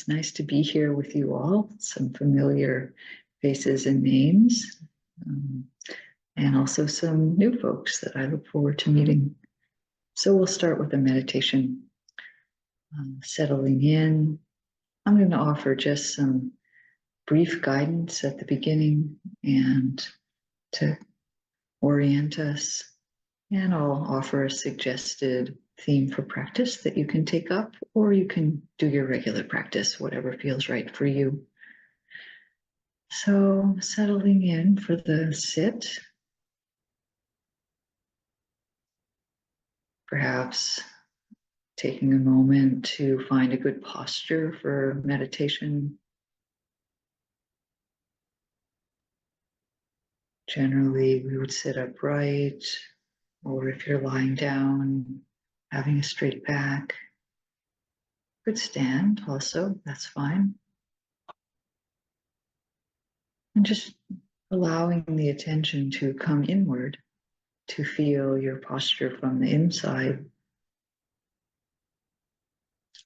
It's nice to be here with you all, some familiar faces and names, and also some new folks that I look forward to meeting. So we'll start with a meditation, settling in. I'm going to offer just some brief guidance at the beginning and to orient us, and I'll offer a suggested theme for practice that you can take up, or you can do your regular practice, whatever feels right for you. So settling in for the sit, perhaps taking a moment to find a good posture for meditation. Generally, we would sit upright, or if you're lying down, having a straight back. Good stand also, that's fine. And just allowing the attention to come inward, to feel your posture from the inside.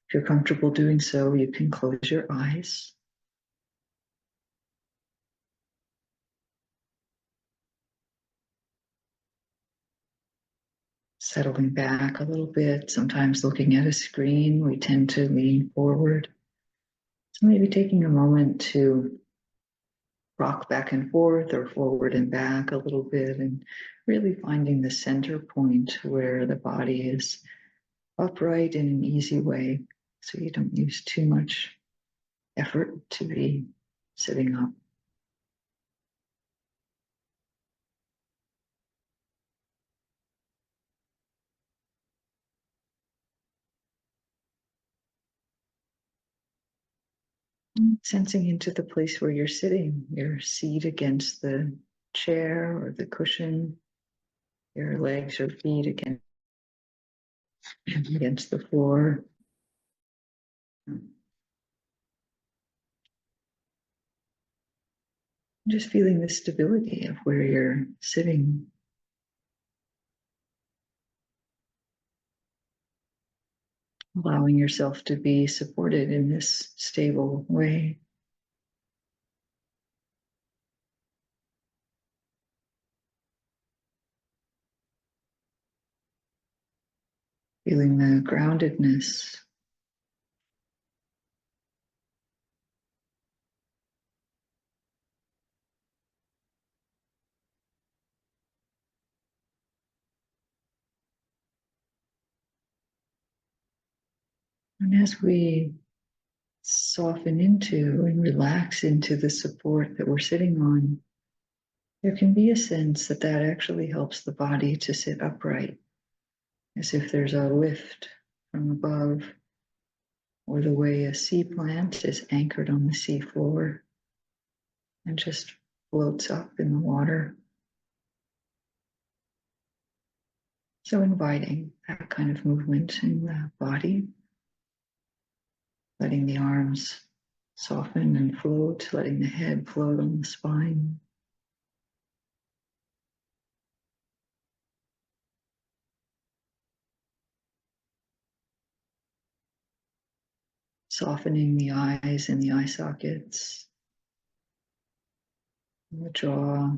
If you're comfortable doing so, you can close your eyes. Settling back a little bit, sometimes looking at a screen, we tend to lean forward. So maybe taking a moment to rock back and forth or forward and back a little bit, and really finding the center point where the body is upright in an easy way, so you don't use too much effort to be sitting up. Sensing into the place where you're sitting, your seat against the chair or the cushion, your legs or feet against the floor. Just feeling the stability of where you're sitting. Allowing yourself to be supported in this stable way. Feeling the groundedness. And as we soften into and relax into the support that we're sitting on, there can be a sense that that actually helps the body to sit upright, as if there's a lift from above, or the way a sea plant is anchored on the sea floor and just floats up in the water. So inviting that kind of movement in the body, letting the arms soften and float, letting the head float on the spine. Softening the eyes and the eye sockets, and the jaw.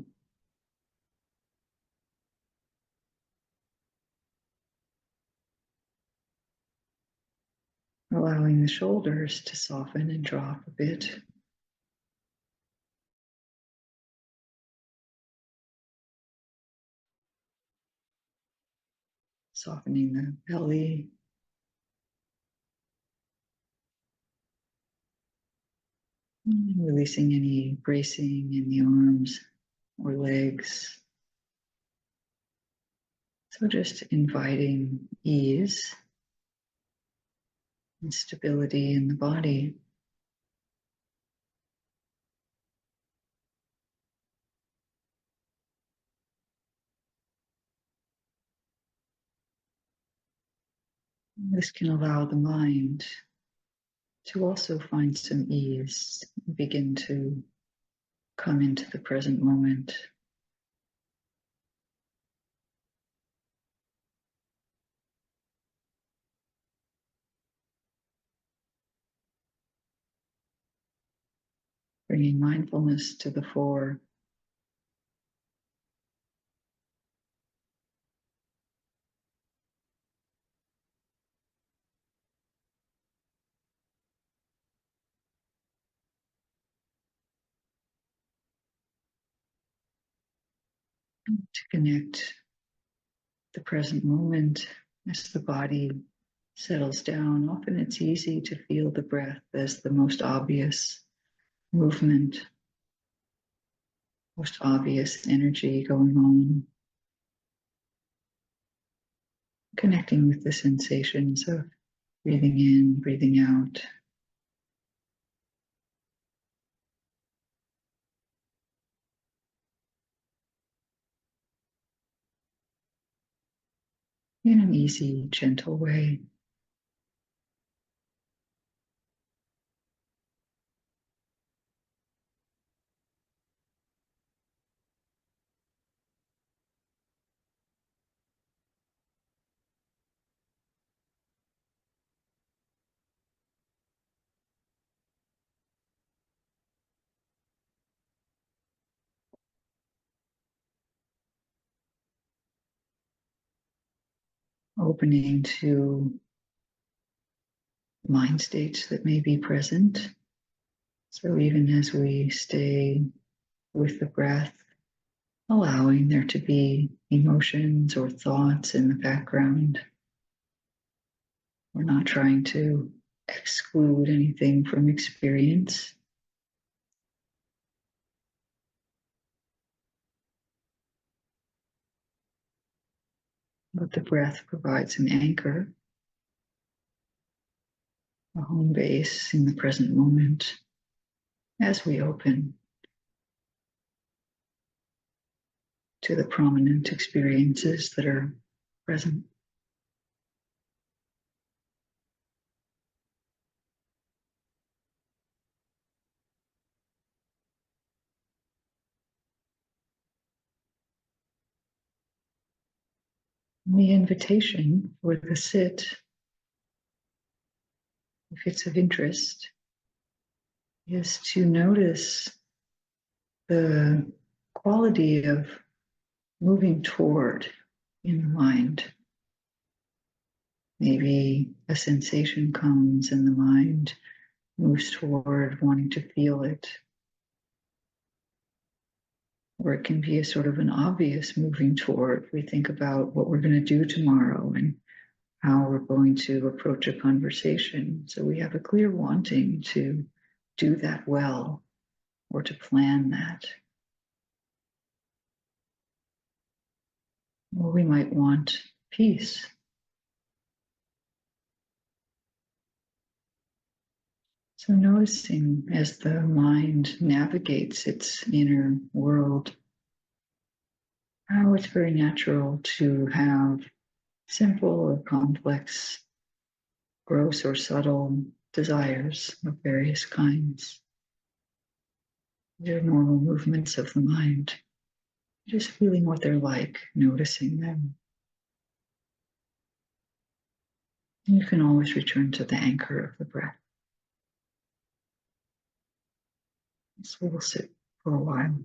Allowing the shoulders to soften and drop a bit. Softening the belly. And releasing any bracing in the arms or legs. So just inviting ease and stability in the body. This can allow the mind to also find some ease, begin to come into the present moment. bringing mindfulness to the fore. To connect the present moment as the body settles down. Often it's easy to feel the breath as the most obvious movement, most obvious energy going on. Connecting with the sensations of breathing in, breathing out. In an easy, gentle way. Opening to mind states that may be present. So even as we stay with the breath, allowing there to be emotions or thoughts in the background. We're not trying to exclude anything from experience. But the breath provides an anchor, a home base in the present moment as we open to the prominent experiences that are present. The invitation for the sit, if it's of interest, is to notice the quality of moving toward in the mind. Maybe a sensation comes and the mind moves toward wanting to feel it. Or it can be a sort of an obvious moving toward. We think about what we're going to do tomorrow and how we're going to approach a conversation. So we have a clear wanting to do that well or to plan that. Or we might want peace. So noticing as the mind navigates its inner world, how it's very natural to have simple or complex, gross or subtle desires of various kinds. They're normal movements of the mind. Just feeling what they're like, noticing them. And you can always return to the anchor of the breath. So we'll sit for a while.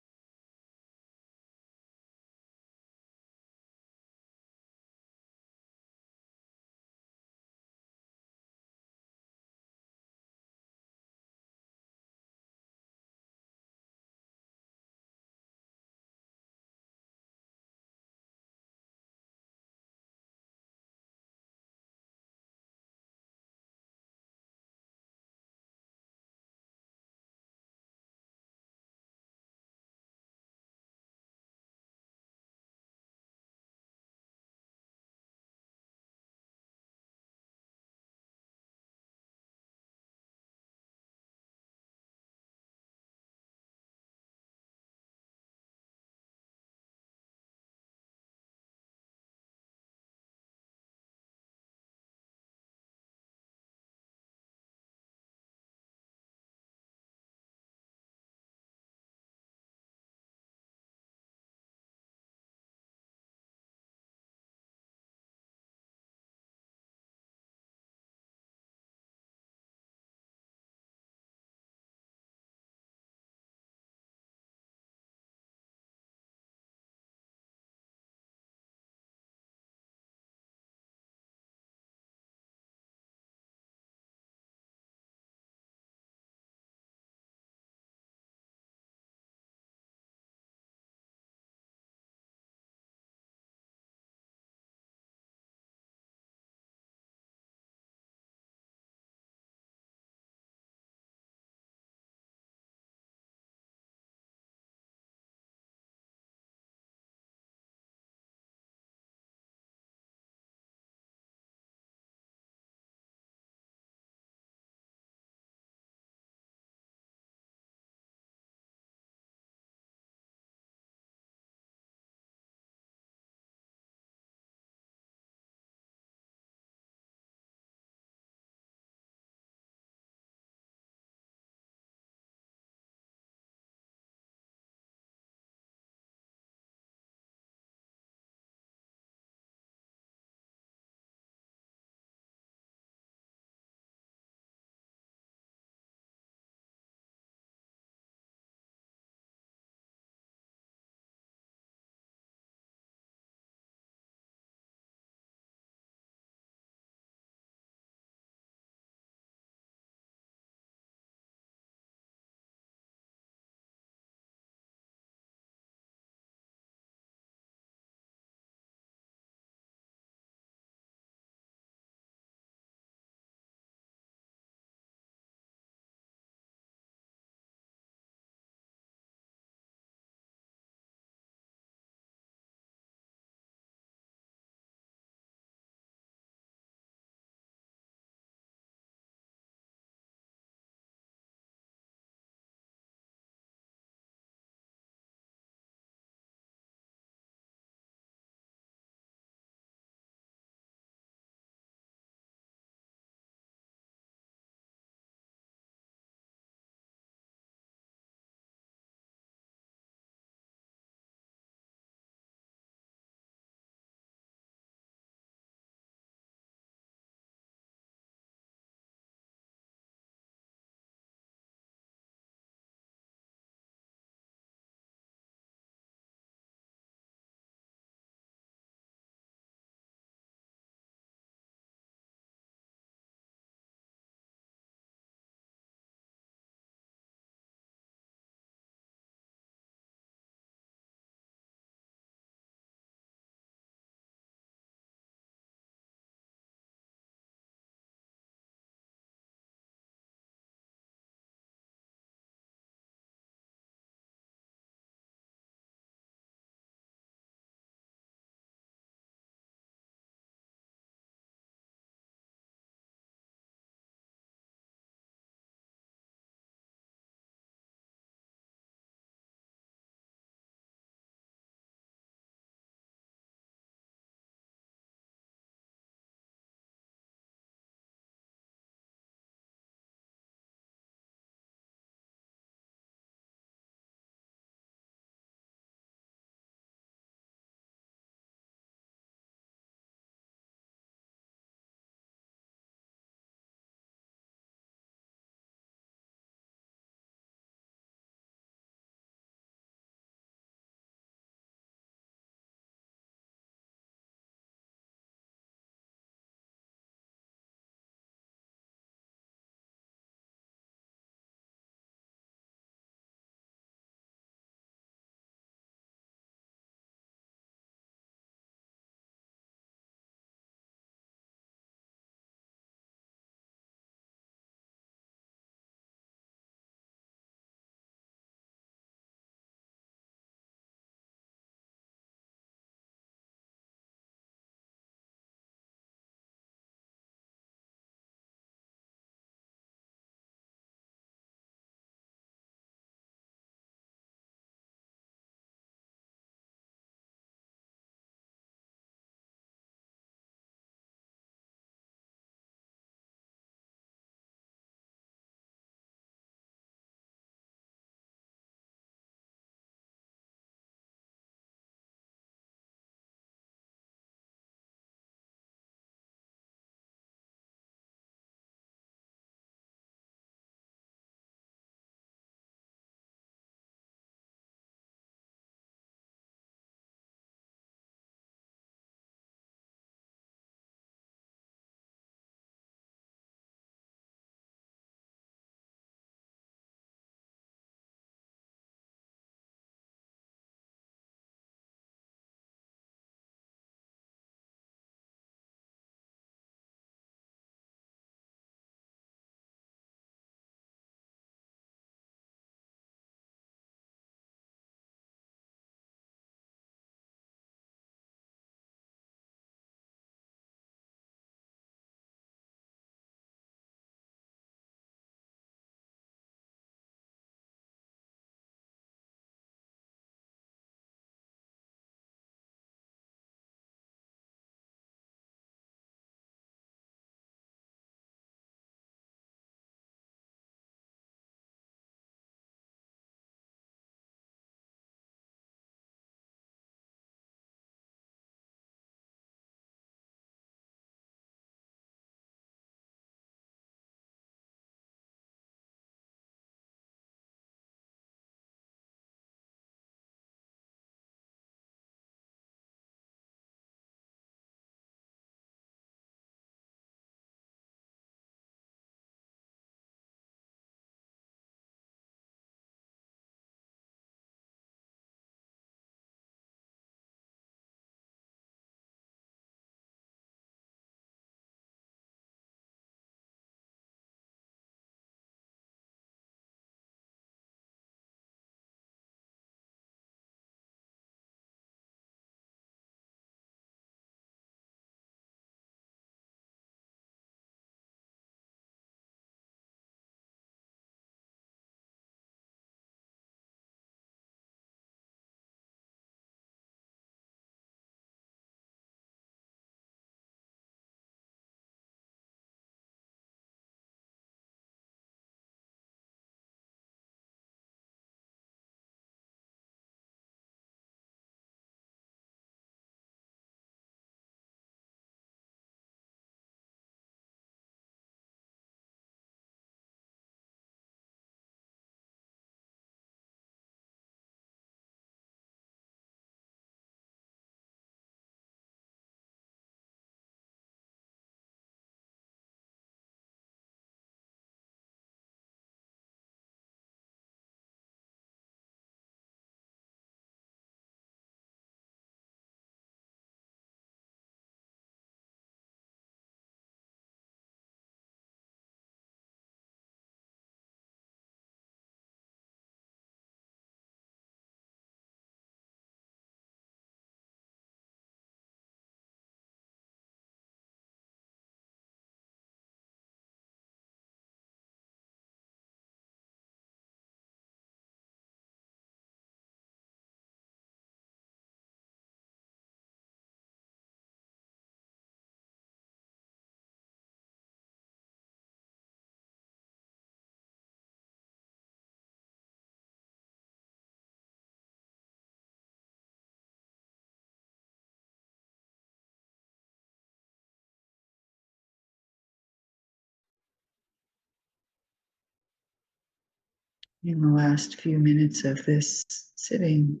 In the last few minutes of this sitting,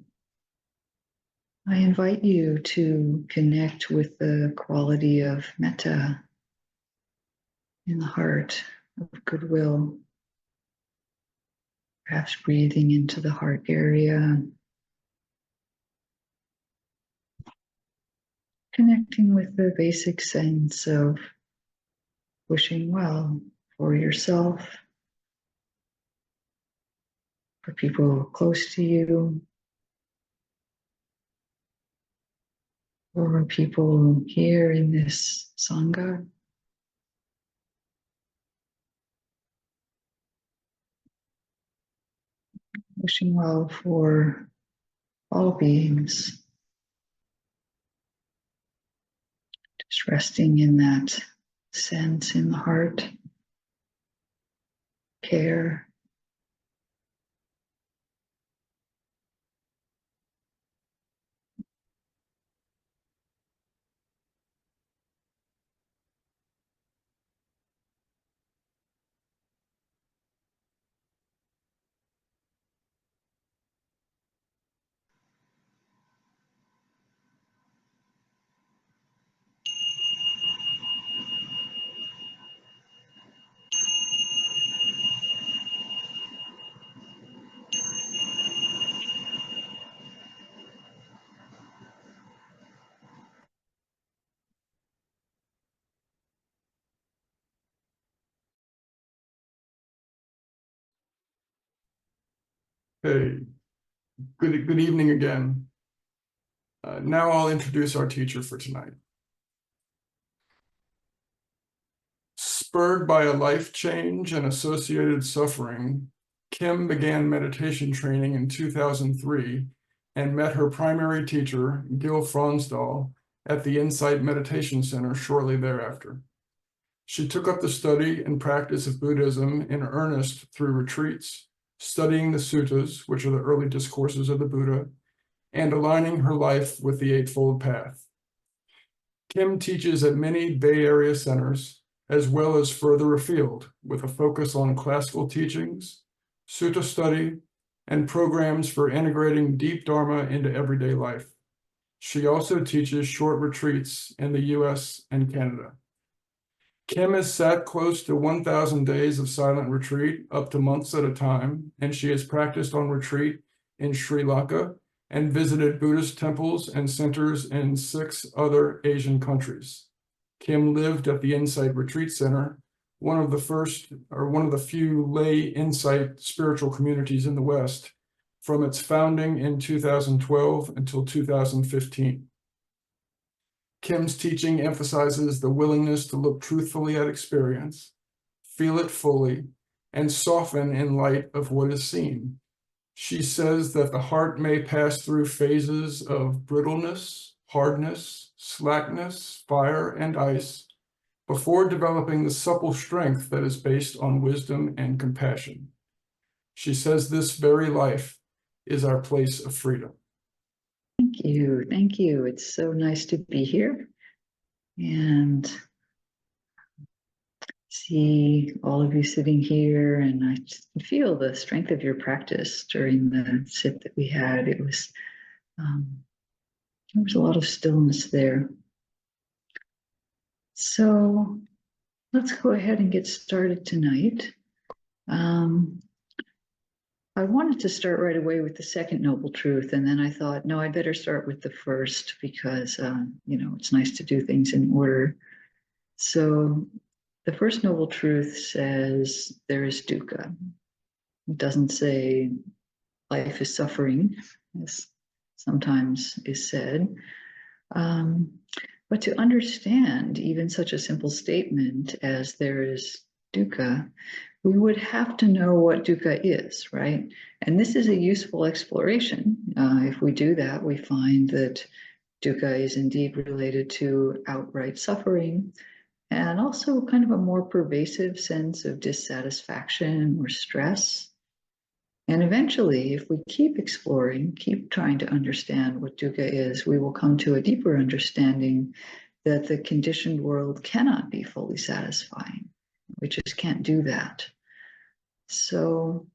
I invite you to connect with the quality of metta in the heart, of goodwill, perhaps breathing into the heart area, connecting with the basic sense of wishing well for yourself, for people close to you, or people here in this Sangha. Wishing well for all beings, just resting in that sense in the heart, care. Hey, good evening again. Now I'll introduce our teacher for tonight. Spurred by a life change and associated suffering, Kim began meditation training in 2003 and met her primary teacher, Gil Fronsdal, at the Insight Meditation Center shortly thereafter. She took up the study and practice of Buddhism in earnest through retreats, studying the suttas, which are the early discourses of the Buddha, and aligning her life with the Eightfold Path. Kim teaches at many Bay Area centers, as well as further afield, with a focus on classical teachings, sutta study, and programs for integrating deep Dharma into everyday life. She also teaches short retreats in the US and Canada. Kim has sat close to 1,000 days of silent retreat, up to months at a time, and she has practiced on retreat in Sri Lanka and visited Buddhist temples and centers in 6 other Asian countries. Kim lived at the Insight Retreat Center, one of the few lay Insight spiritual communities in the West, from its founding in 2012 until 2015. Kim's teaching emphasizes the willingness to look truthfully at experience, feel it fully, and soften in light of what is seen. She says that the heart may pass through phases of brittleness, hardness, slackness, fire, and ice before developing the supple strength that is based on wisdom and compassion. She says this very life is our place of freedom. Thank you. Thank you. It's so nice to be here and see all of you sitting here. And I just feel the strength of your practice during the sit that we had. There was a lot of stillness there. So let's go ahead and get started tonight. I wanted to start right away with the second noble truth, and then I thought, no, I better start with the first because, it's nice to do things in order. So the first noble truth says there is dukkha. It doesn't say life is suffering, as sometimes is said. But to understand even such a simple statement as there is dukkha, we would have to know what dukkha is, right? And this is a useful exploration. If we do that, we find that dukkha is indeed related to outright suffering and also kind of a more pervasive sense of dissatisfaction or stress. And eventually, if we keep exploring, keep trying to understand what dukkha is, we will come to a deeper understanding that the conditioned world cannot be fully satisfying. We just can't do that. So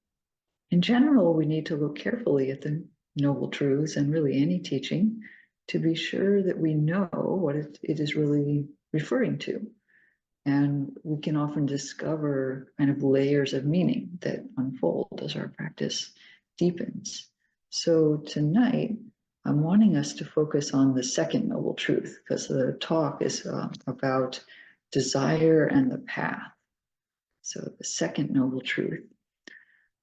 in general, we need to look carefully at the Noble Truths and really any teaching to be sure that we know what it is really referring to. And we can often discover kind of layers of meaning that unfold as our practice deepens. So tonight, I'm wanting us to focus on the second Noble Truth, because the talk is about desire and the path. So the second Noble Truth.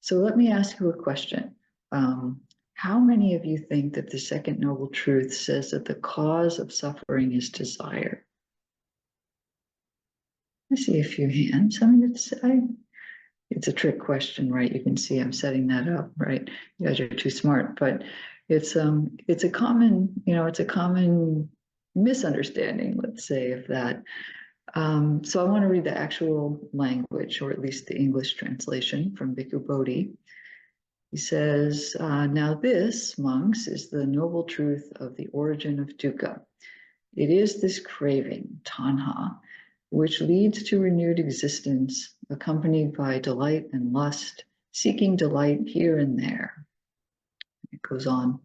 So let me ask you a question. How many of you think that the second Noble Truth says that the cause of suffering is desire? I see a few hands. I mean, it's a trick question, right? You can see I'm setting that up, right? You guys are too smart, but it's a common, it's a common misunderstanding, let's say, of that. So I want to read the actual language, or at least the English translation from Bhikkhu Bodhi. He says, now this, monks, is the noble truth of the origin of dukkha. It is this craving, tanha, which leads to renewed existence, accompanied by delight and lust, seeking delight here and there. It goes on.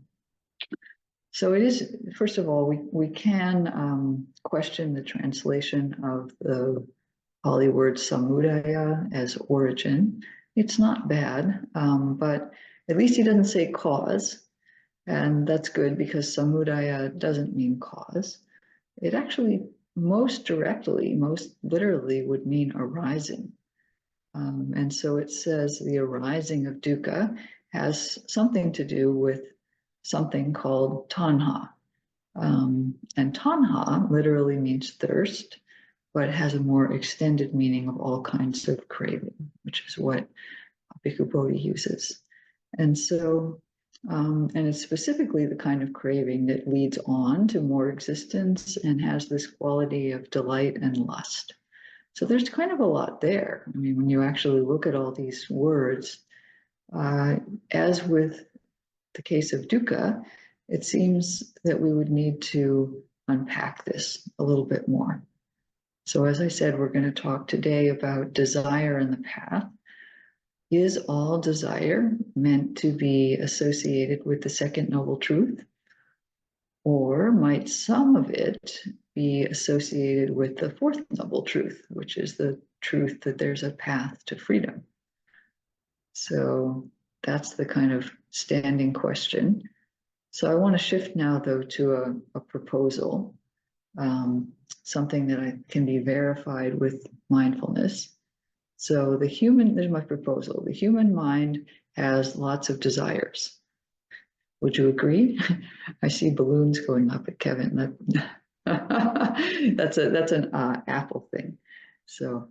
So it is, first of all, we can question the translation of the Pali word samudaya as origin. It's not bad, but at least he doesn't say cause, and that's good because samudaya doesn't mean cause. It actually most directly, most literally would mean arising. And so it says the arising of dukkha has something to do with something called tanha. And tanha literally means thirst, but has a more extended meaning of all kinds of craving, which is what Bhikkhu Bodhi uses. And so, and it's specifically the kind of craving that leads on to more existence and has this quality of delight and lust. So there's kind of a lot there. I mean, when you actually look at all these words, as with the case of dukkha, it seems that we would need to unpack this a little bit more. So as I said, we're going to talk today about desire and the path. Is all desire meant to be associated with the second noble truth? Or might some of it be associated with the fourth noble truth, which is the truth that there's a path to freedom? So that's the kind of standing question. So I want to shift now, though, to a proposal, something that can be verified with mindfulness. So there's my proposal. The human mind has lots of desires. Would you agree? I see balloons going up at Kevin. That's an Apple thing. So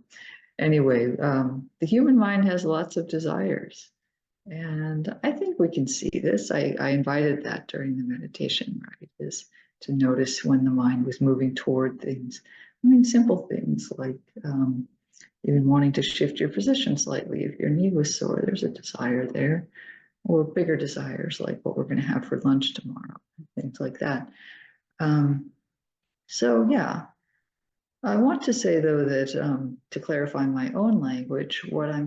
anyway, the human mind has lots of desires. And I think we can see this. I invited that during the meditation, right? Is to notice when the mind was moving toward things. I mean, simple things like even wanting to shift your position slightly. If your knee was sore, there's a desire there. Or bigger desires like what we're going to have for lunch tomorrow, things like that. So yeah, I want to say though that to clarify my own language, what I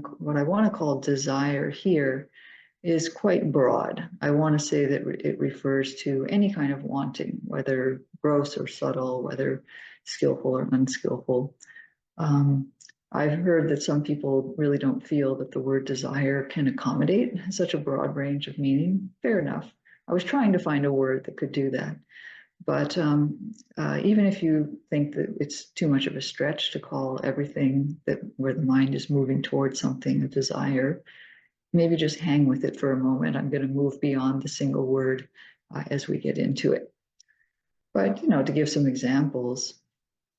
want to call desire here is quite broad. I want to say that it refers to any kind of wanting, whether gross or subtle, whether skillful or unskillful. I've heard that some people really don't feel that the word desire can accommodate such a broad range of meaning. Fair enough. I was trying to find a word that could do that. But even if you think that it's too much of a stretch to call everything where the mind is moving towards something a desire, maybe just hang with it for a moment. I'm going to move beyond the single word as we get into it. But, to give some examples,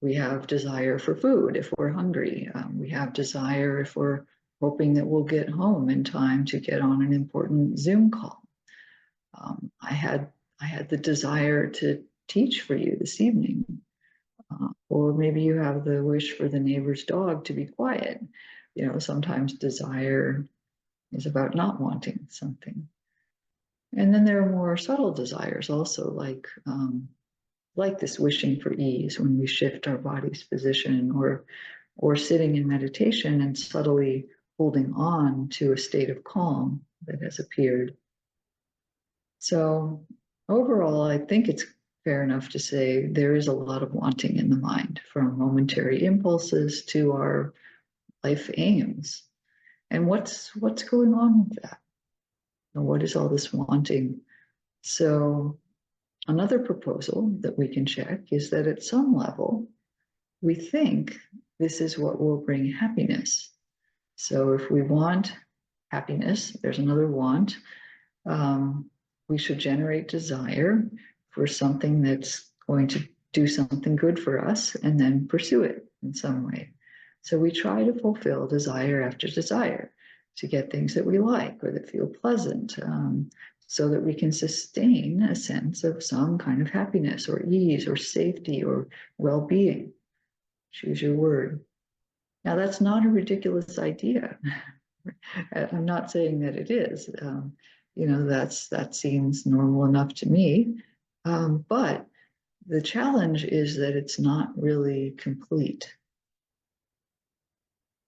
we have desire for food if we're hungry. We have desire if we're hoping that we'll get home in time to get on an important Zoom call. I had the desire to teach for you this evening. Or maybe you have the wish for the neighbor's dog to be quiet. Sometimes desire is about not wanting something. And then there are more subtle desires also, like this wishing for ease when we shift our body's position, or sitting in meditation and subtly holding on to a state of calm that has appeared. So overall, I think it's fair enough to say there is a lot of wanting in the mind, from momentary impulses to our life aims. And what's going on with that? And what is all this wanting? So another proposal that we can check is that at some level, we think this is what will bring happiness. So if we want happiness, there's another want. We should generate desire for something that's going to do something good for us and then pursue it in some way. So we try to fulfill desire after desire to get things that we like or that feel pleasant, so that we can sustain a sense of some kind of happiness or ease or safety or well-being. Choose your word. Now, that's not a ridiculous idea. I'm not saying that it is. That seems normal enough to me. But the challenge is that it's not really complete.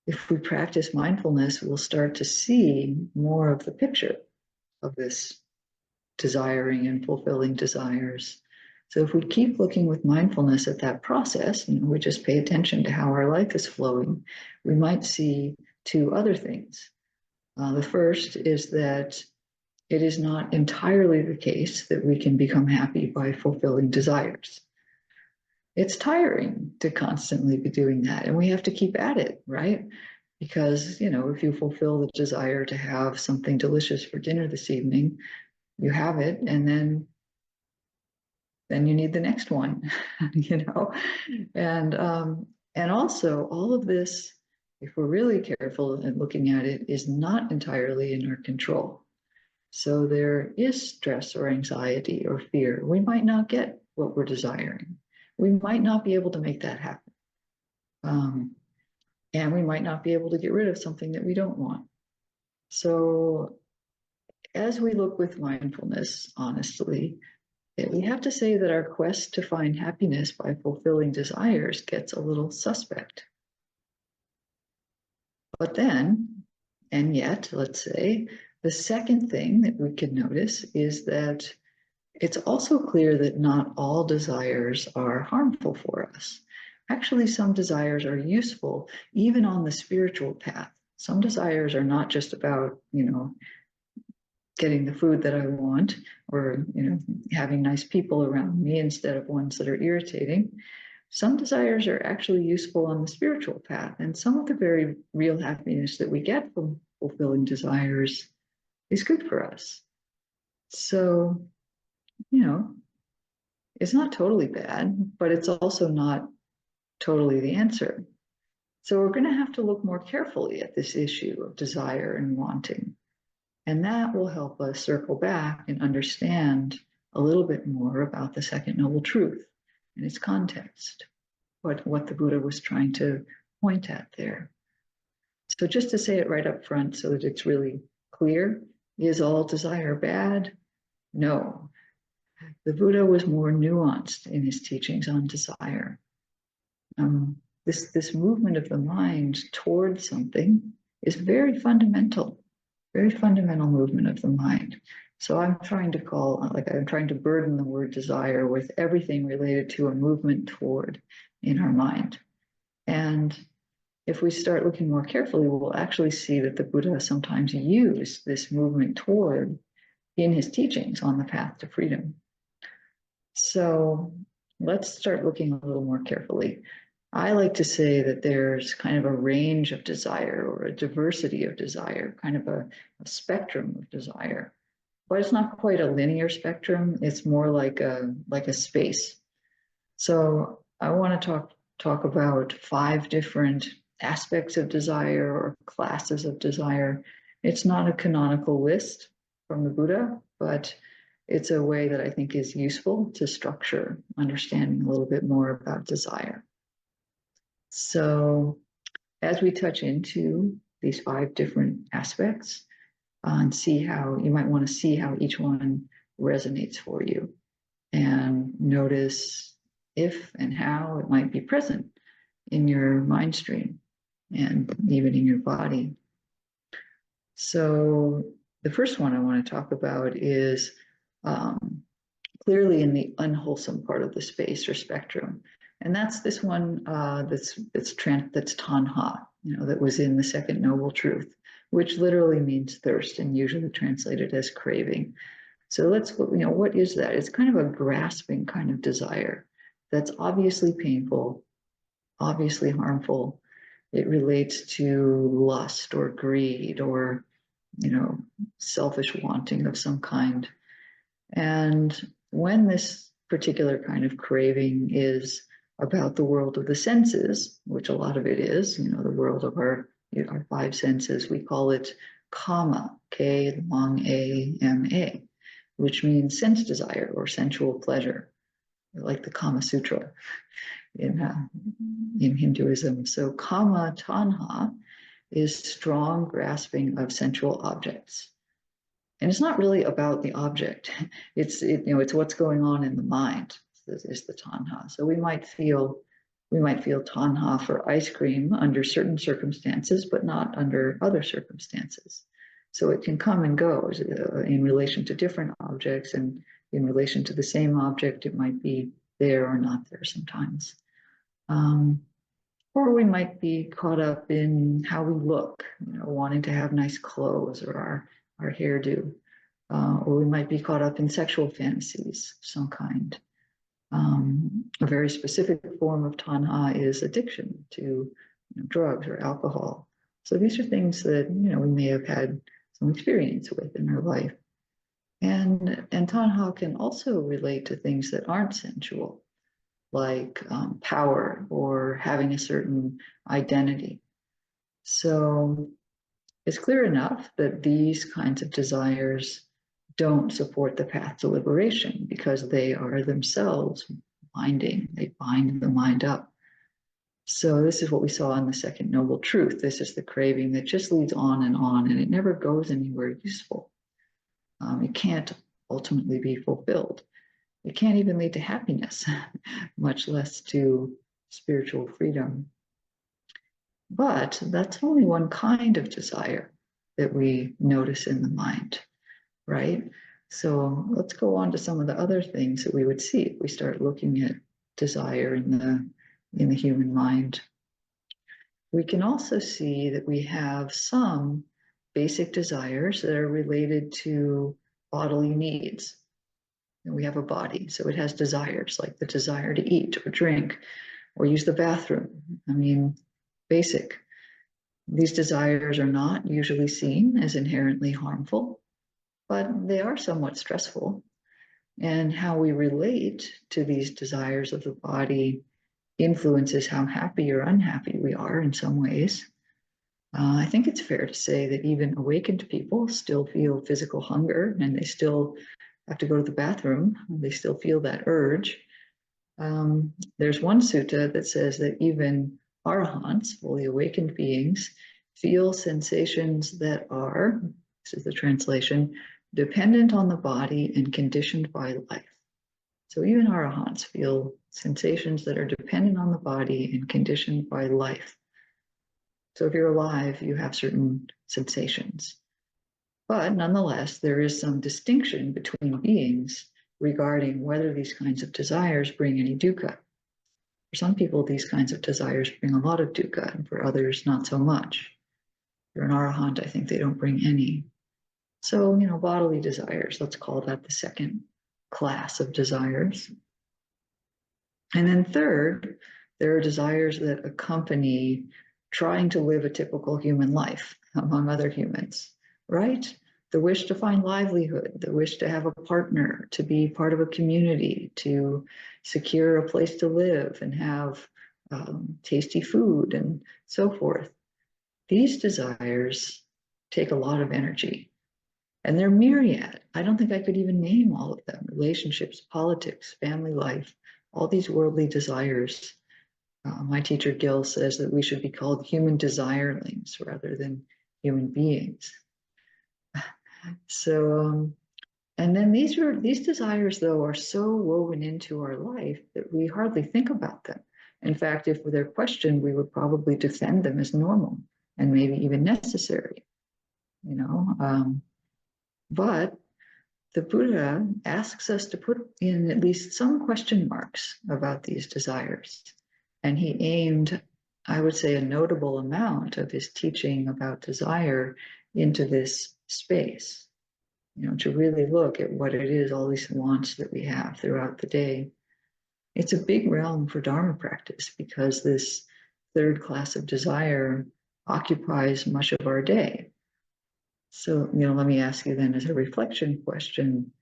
If we practice mindfulness, we'll start to see more of the picture of this desiring and fulfilling desires. So if we keep looking with mindfulness at that process, we just pay attention to how our life is flowing, we might see two other things. The first is that it is not entirely the case that we can become happy by fulfilling desires. It's tiring to constantly be doing that, and we have to keep at it, right? Because, if you fulfill the desire to have something delicious for dinner this evening, you have it, and then you need the next one, and also all of this, if we're really careful and looking at it, is not entirely in our control. So there is stress or anxiety or fear. We might not get what we're desiring. We might not be able to make that happen. And we might not be able to get rid of something that we don't want. So as we look with mindfulness, honestly, we have to say that our quest to find happiness by fulfilling desires gets a little suspect. But then, and yet, let's say, the second thing that we can notice is that it's also clear that not all desires are harmful for us. Actually, some desires are useful, even on the spiritual path. Some desires are not just about, getting the food that I want, or, having nice people around me instead of ones that are irritating. Some desires are actually useful on the spiritual path, and some of the very real happiness that we get from fulfilling desires is good for us. So, it's not totally bad, but it's also not totally the answer. So we're going to have to look more carefully at this issue of desire and wanting. And that will help us circle back and understand a little bit more about the Second Noble Truth and its context, what the Buddha was trying to point at there. So just to say it right up front so that it's really clear, is all desire bad? No. The Buddha was more nuanced in his teachings on desire. This movement of the mind towards something is very fundamental movement of the mind. So I'm trying to burden the word desire with everything related to a movement toward in our mind. And if we start looking more carefully, we'll actually see that the Buddha sometimes used this movement toward in his teachings on the path to freedom. So let's start looking a little more carefully. I like to say that there's kind of a range of desire or a diversity of desire, kind of a spectrum of desire. But it's not quite a linear spectrum. It's more like a space. So I want to talk about 5 different aspects of desire or classes of desire. It's not a canonical list from the Buddha, but it's a way that I think is useful to structure understanding a little bit more about desire. So as we touch into these 5 different aspects and you might want to see how each one resonates for you and notice if and how it might be present in your mind stream and even in your body. So the first one I want to talk about is clearly in the unwholesome part of the space or spectrum. And that's this one that's tanha, that was in the second noble truth, which literally means thirst and usually translated as craving. So what is that? It's kind of a grasping kind of desire that's obviously painful, obviously harmful. It relates to lust or greed or, selfish wanting of some kind. And when this particular kind of craving is about the world of the senses, which a lot of it is, the world of our five senses, we call it kama, K long A M A, which means sense desire or sensual pleasure, like the Kama Sutra in Hinduism. So kama tanha is strong grasping of sensual objects. And it's not really about the object. It's what's going on in the mind is the tanha. So we might feel tanha for ice cream under certain circumstances, but not under other circumstances. So it can come and go in relation to different objects, and in relation to the same object, it might be there or not there sometimes. Or we might be caught up in how we look, wanting to have nice clothes or our hairdo. Or we might be caught up in sexual fantasies of some kind. A very specific form of tanha is addiction to drugs or alcohol. So these are things that we may have had some experience with in our life. And tanha can also relate to things that aren't sensual, like power or having a certain identity. So it's clear enough that these kinds of desires don't support the path to liberation because they are themselves binding. They bind the mind up. So this is what we saw in the second noble truth. This is the craving that just leads on, and it never goes anywhere useful. It can't ultimately be fulfilled. It can't even lead to happiness, much less to spiritual freedom. But that's only one kind of desire that we notice in the mind, right? So let's go on to some of the other things that we would see if we start looking at desire in the human mind. We can also see that we have some basic desires that are related to bodily needs. And we have a body, so it has desires like the desire to eat or drink or use the bathroom. I mean, basic. These desires are not usually seen as inherently harmful, but they are somewhat stressful. And how we relate to these desires of the body influences how happy or unhappy we are in some ways. I think it's fair to say that even awakened people still feel physical hunger, and they still have to go to the bathroom. They still feel that urge. There's one sutta that says that even arahants, fully awakened beings, feel sensations that are, this is the translation, dependent on the body and conditioned by life. So even arahants feel sensations that are dependent on the body and conditioned by life. So if you're alive, you have certain sensations. But nonetheless, there is some distinction between beings regarding whether these kinds of desires bring any dukkha. For some people, these kinds of desires bring a lot of dukkha, and for others, not so much. For an arahant, I think they don't bring any. So, bodily desires, let's call that the second class of desires. And then third, there are desires that accompany trying to live a typical human life among other humans, right? The wish to find livelihood, the wish to have a partner, to be part of a community, to secure a place to live and have tasty food and so forth. These desires take a lot of energy, and they're myriad. I don't think I could even name all of them. Relationships, politics, family life, all these worldly desires. My teacher Gil says that we should be called human desirelings rather than human beings. So, and then these desires, though, are so woven into our life that we hardly think about them. In fact, if they're questioned, we would probably defend them as normal and maybe even necessary. you know. But the Buddha asks us to put in at least some question marks about these desires. And he aimed, I would say, a notable amount of his teaching about desire into this space, to really look at what it is, all these wants that we have throughout the day. It's a big realm for Dharma practice because this third class of desire occupies much of our day. So, let me ask you then as a reflection question,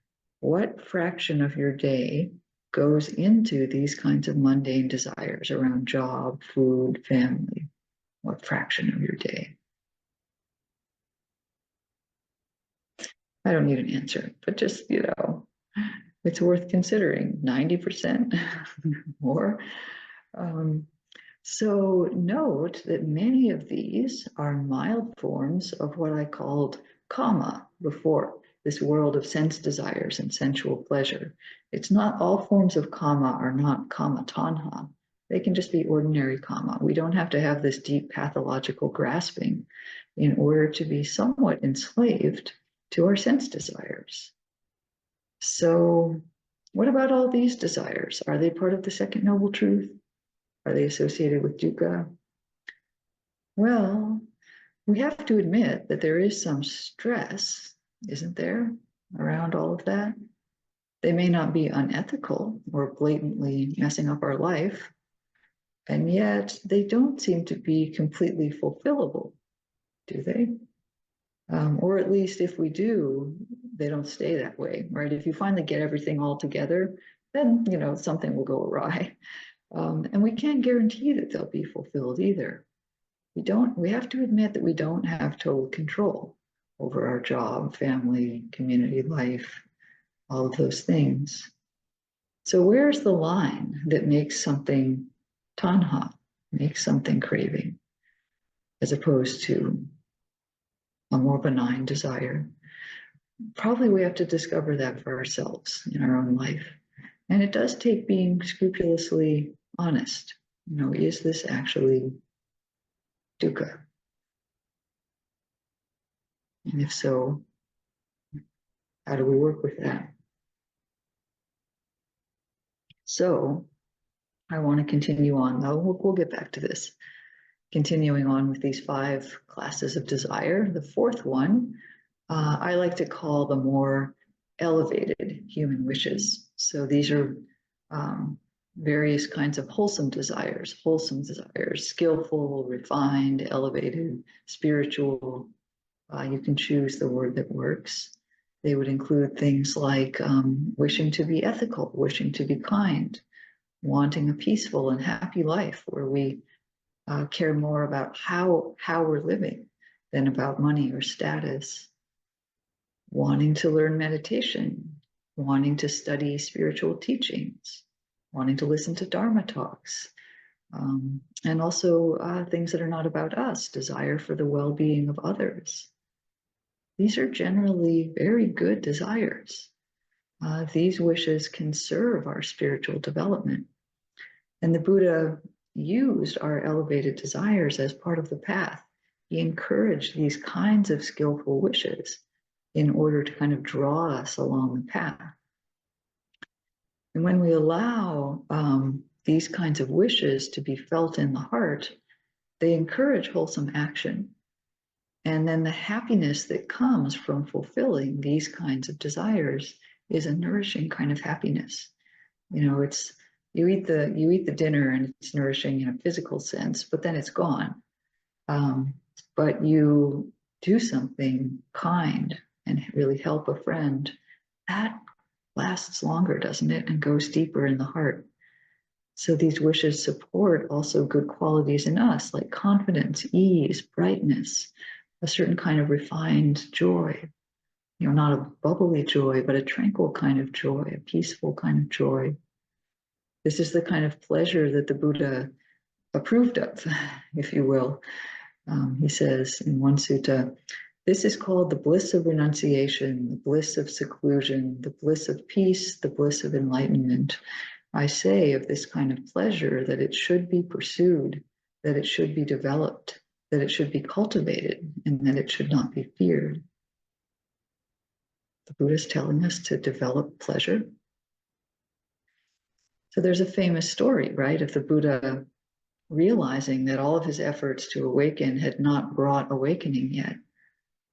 what fraction of your day goes into these kinds of mundane desires around job, food, family? What fraction of your day? I don't need an answer, but just, it's worth considering. 90% more. So note that many of these are mild forms of what I called kama before, this world of sense desires and sensual pleasure. It's not all forms of kama are not kama tanha. They can just be ordinary kama. We don't have to have this deep pathological grasping in order to be somewhat enslaved to our sense desires. So what about all these desires? Are they part of the second noble truth? Are they associated with dukkha? Well, we have to admit that there is some stress, isn't there, around all of that? They may not be unethical or blatantly messing up our life, and yet they don't seem to be completely fulfillable, do they? Or at least if we do, they don't stay that way, right? If you finally get everything all together, then, something will go awry. And we can't guarantee that they'll be fulfilled either. We have to admit that we don't have total control over our job, family, community life, all of those things. So where's the line that makes something tanha, makes something craving, as opposed to a more benign desire? Probably we have to discover that for ourselves in our own life. And it does take being scrupulously honest. Is this actually dukkha? And if so, how do we work with that? So I want to continue on, though. We'll get back to this. Continuing on with these 5 classes of desire. The fourth one, I like to call the more elevated human wishes. So these are various kinds of wholesome desires, skillful, refined, elevated, spiritual. You can choose the word that works. They would include things like wishing to be ethical, wishing to be kind, wanting a peaceful and happy life where we care more about how we're living than about money or status, wanting to learn meditation, wanting to study spiritual teachings, wanting to listen to Dharma talks, and also things that are not about us, desire for the well-being of others. These are generally very good desires. These wishes can serve our spiritual development. And the Buddha used our elevated desires as part of the path. He encouraged these kinds of skillful wishes in order to kind of draw us along the path. And when we allow these kinds of wishes to be felt in the heart, they encourage wholesome action. And then the happiness that comes from fulfilling these kinds of desires is a nourishing kind of happiness. It's you eat the dinner and it's nourishing in a physical sense, but then it's gone. But you do something kind and really help a friend, that lasts longer, doesn't it? And goes deeper in the heart. So these wishes support also good qualities in us, like confidence, ease, brightness, a certain kind of refined joy. Not a bubbly joy, but a tranquil kind of joy, a peaceful kind of joy. This is the kind of pleasure that the Buddha approved of, if you will. He says in one sutta, this is called the bliss of renunciation, the bliss of seclusion, the bliss of peace, the bliss of enlightenment. I say of this kind of pleasure that it should be pursued, that it should be developed, that it should be cultivated and that it should not be feared. The Buddha is telling us to develop pleasure. So there's a famous story, right, of the Buddha realizing that all of his efforts to awaken had not brought awakening yet.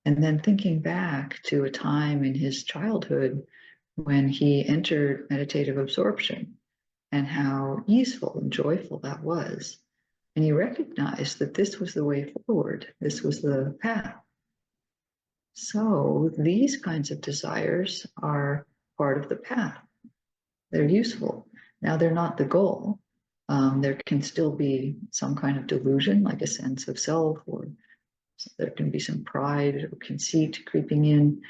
And then thinking back to a time in his childhood when he entered meditative absorption and how easeful and joyful that was. And he recognized that this was the way forward, this was the path. So these kinds of desires are part of the path. They're useful. Now, they're not the goal. There can still be some kind of delusion, like a sense of self, or there can be some pride or conceit creeping in.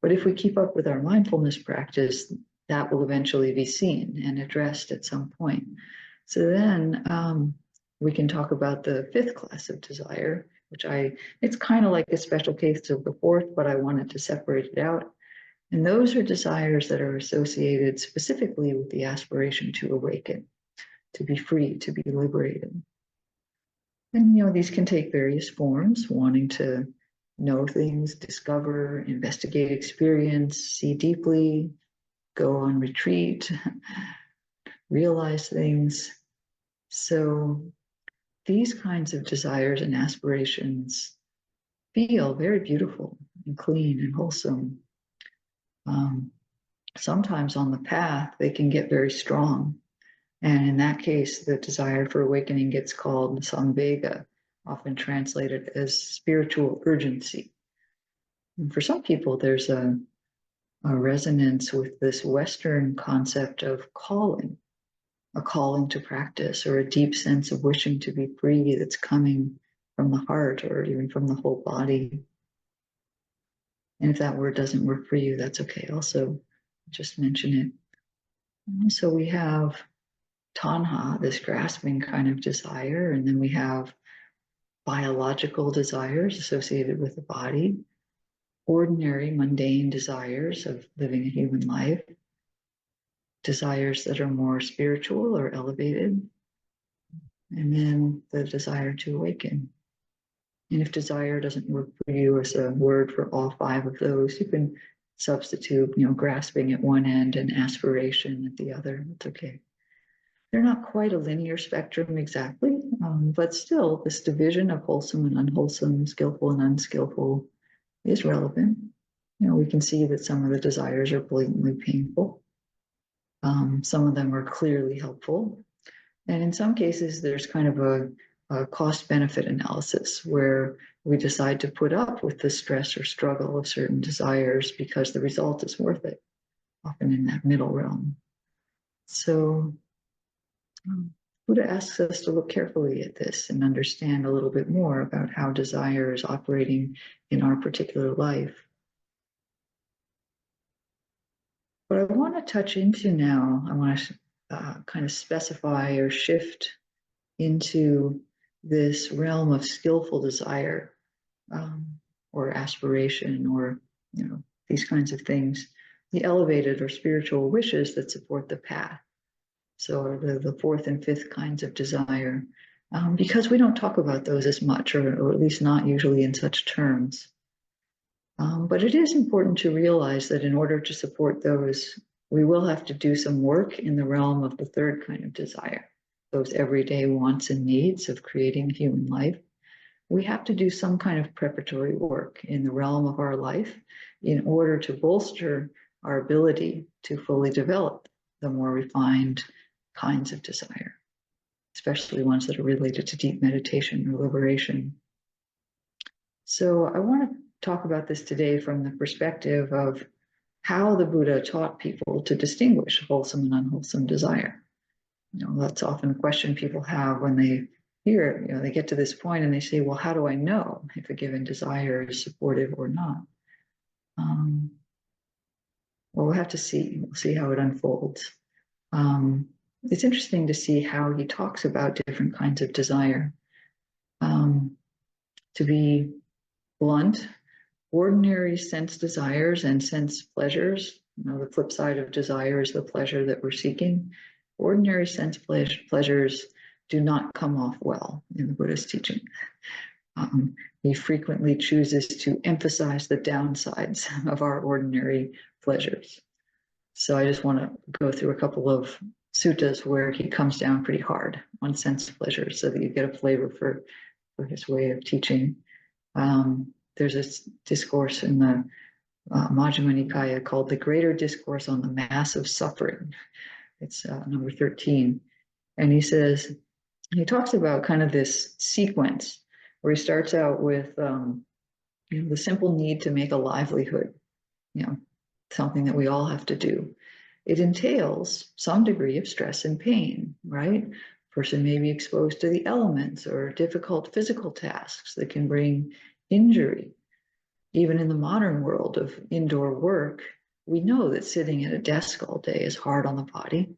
But if we keep up with our mindfulness practice, that will eventually be seen and addressed at some point. So then we can talk about the fifth class of desire, which it's kind of like a special case of the fourth, but I wanted to separate it out. And those are desires that are associated specifically with the aspiration to awaken, to be free, to be liberated. And, these can take various forms, wanting to know things, discover, investigate experience, see deeply, go on retreat, realize things. So these kinds of desires and aspirations feel very beautiful and clean and wholesome. Sometimes on the path, they can get very strong. And in that case, the desire for awakening gets called samvega, often translated as spiritual urgency. And for some people, there's a resonance with this Western concept of calling, a calling to practice, or a deep sense of wishing to be free that's coming from the heart or even from the whole body. And if that word doesn't work for you, that's okay. Also, just mention it. And so we have tanha, this grasping kind of desire, and then we have biological desires associated with the body, ordinary, mundane desires of living a human life, desires that are more spiritual or elevated, and then the desire to awaken. And if desire doesn't work for you as a word for all five of those, you can substitute, grasping at one end and aspiration at the other. It's okay. They're not quite a linear spectrum exactly, but still this division of wholesome and unwholesome, skillful and unskillful is relevant. We can see that some of the desires are blatantly painful. Some of them are clearly helpful. And in some cases, there's kind of a cost-benefit analysis where we decide to put up with the stress or struggle of certain desires because the result is worth it, often in that middle realm. So Buddha asks us to look carefully at this and understand a little bit more about how desire is operating in our particular life. What I want to touch into now, I want to kind of specify or shift into this realm of skillful desire or aspiration or, these kinds of things, the elevated or spiritual wishes that support the path. So the fourth and fifth kinds of desire, because we don't talk about those as much, or at least not usually in such terms. But it is important to realize that in order to support those, we will have to do some work in the realm of the third kind of desire, those everyday wants and needs of creating human life. We have to do some kind of preparatory work in the realm of our life in order to bolster our ability to fully develop the more refined kinds of desire, especially ones that are related to deep meditation or liberation. So I want to talk about this today from the perspective of how the Buddha taught people to distinguish wholesome and unwholesome desire. That's often a question people have when they hear, they get to this point and they say, well, how do I know if a given desire is supportive or not? Well, we'll have to see. We'll see how it unfolds. It's interesting to see how he talks about different kinds of desire. To be blunt, ordinary sense desires and sense pleasures, the flip side of desire is the pleasure that we're seeking. Ordinary sense pleasures do not come off well in the Buddhist teaching. He frequently chooses to emphasize the downsides of our ordinary pleasures. So I just want to go through a couple of suttas where he comes down pretty hard on sense pleasure so that you get a flavor for his way of teaching. There's a discourse in the Majjhima Nikaya called The Greater Discourse on the Mass of Suffering. It's number 13. And he says, he talks about kind of this sequence where he starts out with the simple need to make a livelihood, something that we all have to do. It entails some degree of stress and pain, right? Person may be exposed to the elements or difficult physical tasks that can bring injury. Even in the modern world of indoor work, we know that sitting at a desk all day is hard on the body.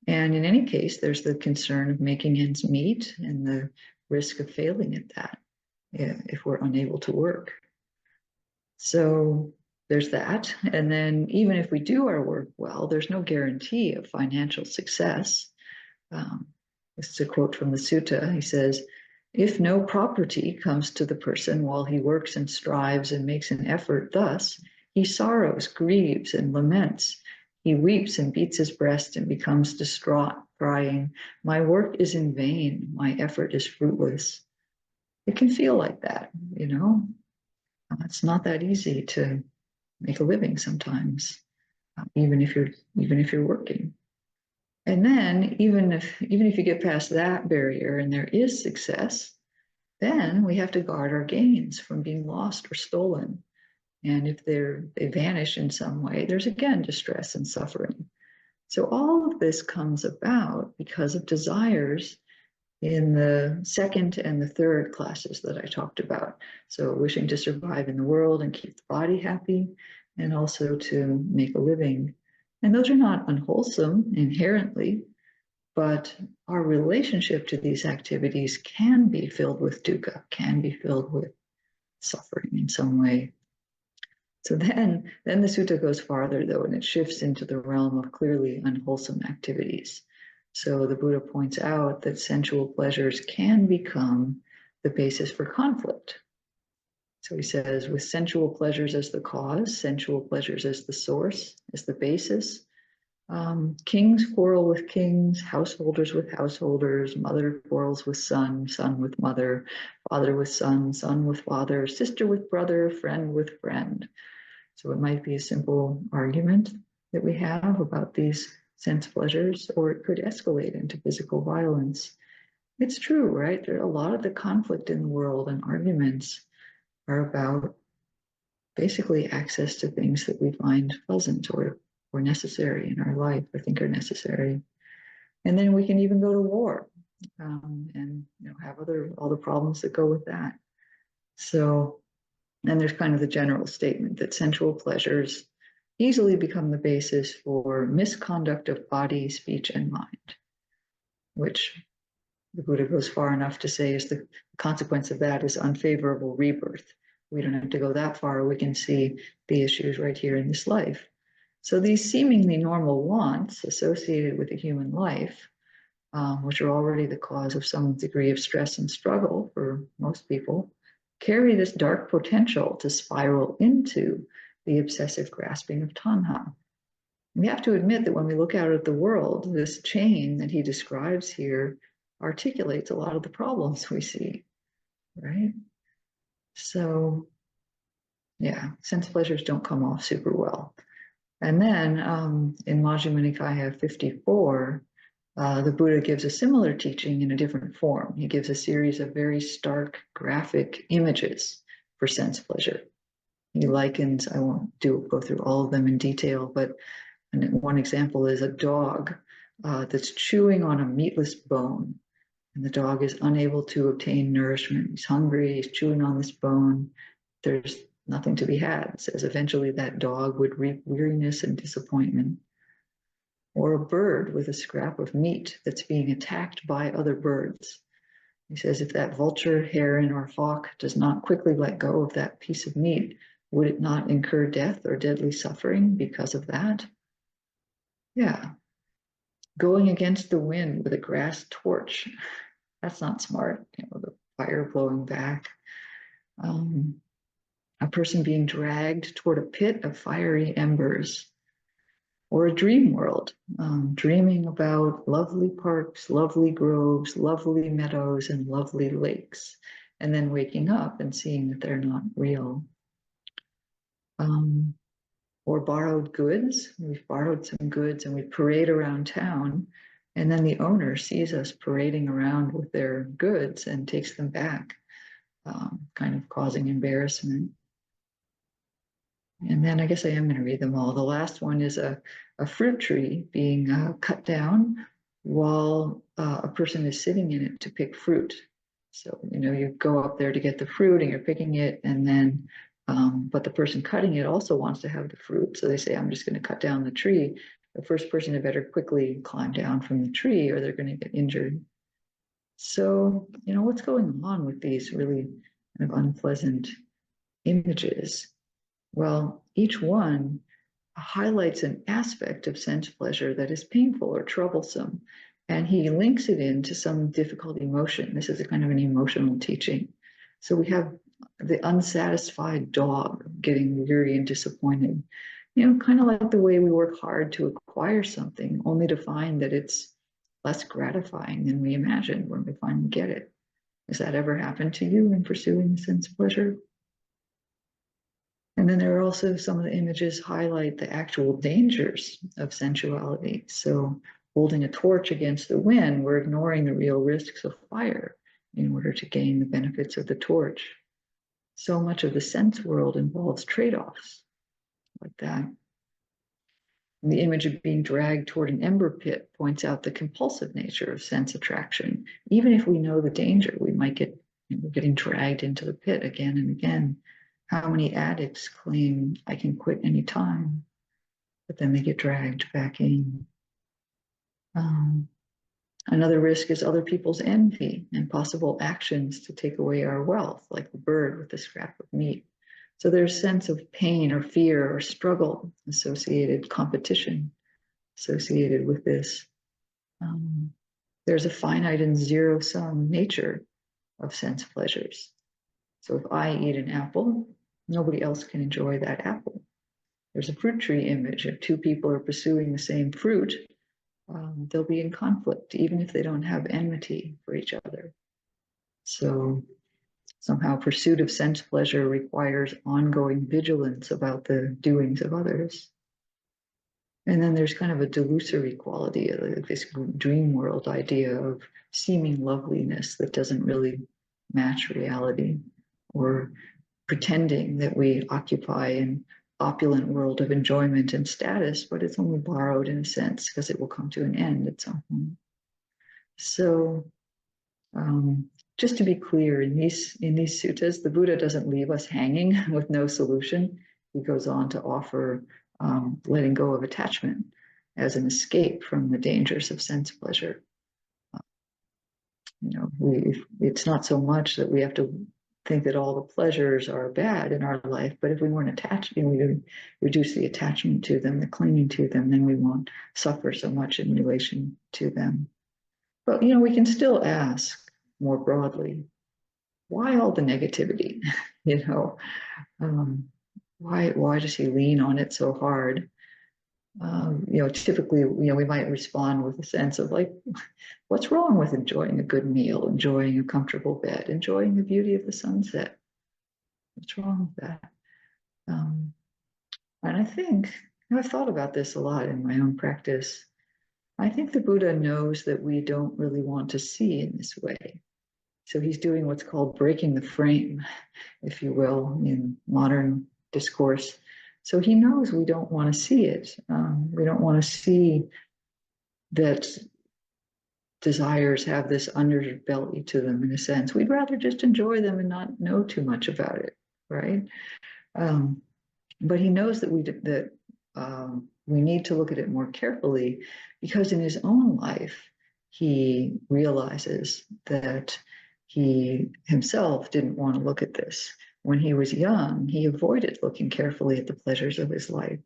And in any case, there's the concern of making ends meet and the risk of failing at that if we're unable to work. So there's that. And then even if we do our work well, there's no guarantee of financial success. This is a quote from the sutta. He says, if no property comes to the person while he works and strives and makes an effort thus, he sorrows, grieves, and laments. He weeps and beats his breast and becomes distraught, crying, my work is in vain, my effort is fruitless. It can feel like that, It's not that easy to make a living sometimes, even if you're working. And then even if you get past that barrier and there is success, then we have to guard our gains from being lost or stolen. And if they vanish in some way, there's again distress and suffering. So all of this comes about because of desires in the second and the third classes that I talked about. So wishing to survive in the world and keep the body happy, and also to make a living. And those are not unwholesome inherently, but our relationship to these activities can be filled with dukkha, can be filled with suffering in some way. So then the sutta goes farther, though, and it shifts into the realm of clearly unwholesome activities. So the Buddha points out that sensual pleasures can become the basis for conflict. So he says, with sensual pleasures as the cause, sensual pleasures as the source, as the basis, kings quarrel with kings, householders with householders, mother quarrels with son, son with mother, father with son, son with father, sister with brother, friend with friend. So it might be a simple argument that we have about these sense pleasures, or it could escalate into physical violence. It's true, right? A lot of the conflict in the world and arguments are about basically access to things that we find pleasant or necessary in our life, or think are necessary. And then we can even go to war and have all the problems that go with that. So, and there's kind of the general statement that sensual pleasures easily become the basis for misconduct of body, speech, and mind, which the Buddha goes far enough to say is the consequence of that is unfavorable rebirth. We don't have to go that far. We can see the issues right here in this life. So these seemingly normal wants associated with a human life, which are already the cause of some degree of stress and struggle for most people, carry this dark potential to spiral into the obsessive grasping of tanha. We have to admit that when we look out at the world, this chain that he describes here articulates a lot of the problems we see, right? So, yeah, sense pleasures don't come off super well. And then in Majjhima Nikaya 54, the Buddha gives a similar teaching in a different form. He gives a series of very stark graphic images for sense pleasure. He likens, I won't go through all of them in detail, but one example is a dog that's chewing on a meatless bone. And the dog is unable to obtain nourishment. He's hungry, he's chewing on this bone. There's nothing to be had. It says eventually that dog would reap weariness and disappointment. Or a bird with a scrap of meat that's being attacked by other birds. He says if that vulture, heron, or hawk does not quickly let go of that piece of meat, would it not incur death or deadly suffering because of that? Yeah. Going against the wind with a grass torch. That's not smart. The fire blowing back. A person being dragged toward a pit of fiery embers, or a dream world, dreaming about lovely parks, lovely groves, lovely meadows, and lovely lakes, and then waking up and seeing that they're not real. Or borrowed goods. We've borrowed some goods and we parade around town, and then the owner sees us parading around with their goods and takes them back, kind of causing embarrassment. And then I guess I am going to read them all. The last one is a fruit tree being cut down while a person is sitting in it to pick fruit. So, you go up there to get the fruit and you're picking it, and then, but the person cutting it also wants to have the fruit. So they say, I'm just going to cut down the tree. The first person had better quickly climb down from the tree or they're going to get injured. So, what's going on with these really kind of unpleasant images? Well, each one highlights an aspect of sense pleasure that is painful or troublesome, and he links it into some difficult emotion. This is a kind of an emotional teaching. So we have the unsatisfied dog getting weary and disappointed, kind of like the way we work hard to acquire something only to find that it's less gratifying than we imagined when we finally get it. Has that ever happened to you in pursuing sense pleasure? And then there are also some of the images highlight the actual dangers of sensuality. So holding a torch against the wind, we're ignoring the real risks of fire in order to gain the benefits of the torch. So much of the sense world involves trade-offs like that. And the image of being dragged toward an ember pit points out the compulsive nature of sense attraction. Even if we know the danger, we might get, we're getting dragged into the pit again and again. How many addicts claim I can quit anytime, but then they get dragged back in. Another risk is other people's envy and possible actions to take away our wealth, like the bird with the scrap of meat. So there's a sense of pain or fear or struggle associated, competition associated with this. There's a finite and zero-sum nature of sense pleasures. So if I eat an apple, nobody else can enjoy that apple. There's a fruit tree image. If two people are pursuing the same fruit, they'll be in conflict, even if they don't have enmity for each other. So somehow pursuit of sense pleasure requires ongoing vigilance about the doings of others. And then there's kind of a delusory quality, like this dream world idea of seeming loveliness that doesn't really match reality, or pretending that we occupy an opulent world of enjoyment and status, but it's only borrowed in a sense because it will come to an end at some point. So just to be clear, in these suttas, the Buddha doesn't leave us hanging with no solution. He goes on to offer letting go of attachment as an escape from the dangers of sense pleasure. It's not so much that we have to think that all the pleasures are bad in our life, but if we weren't attached, we reduce the attachment to them, the clinging to them, then we won't suffer so much in relation to them. But we can still ask more broadly, why all the negativity? Why does he lean on it so hard? Typically, we might respond with a sense of like, what's wrong with enjoying a good meal, enjoying a comfortable bed, enjoying the beauty of the sunset? What's wrong with that? And I think, I've thought about this a lot in my own practice. I think the Buddha knows that we don't really want to see in this way. So he's doing what's called breaking the frame, if you will, in modern discourse. So he knows we don't want to see it. We don't want to see that desires have this underbelly to them, in a sense. We'd rather just enjoy them and not know too much about it, right? But he knows that we need to look at it more carefully, because in his own life, he realizes that he himself didn't want to look at this. When he was young, he avoided looking carefully at the pleasures of his life.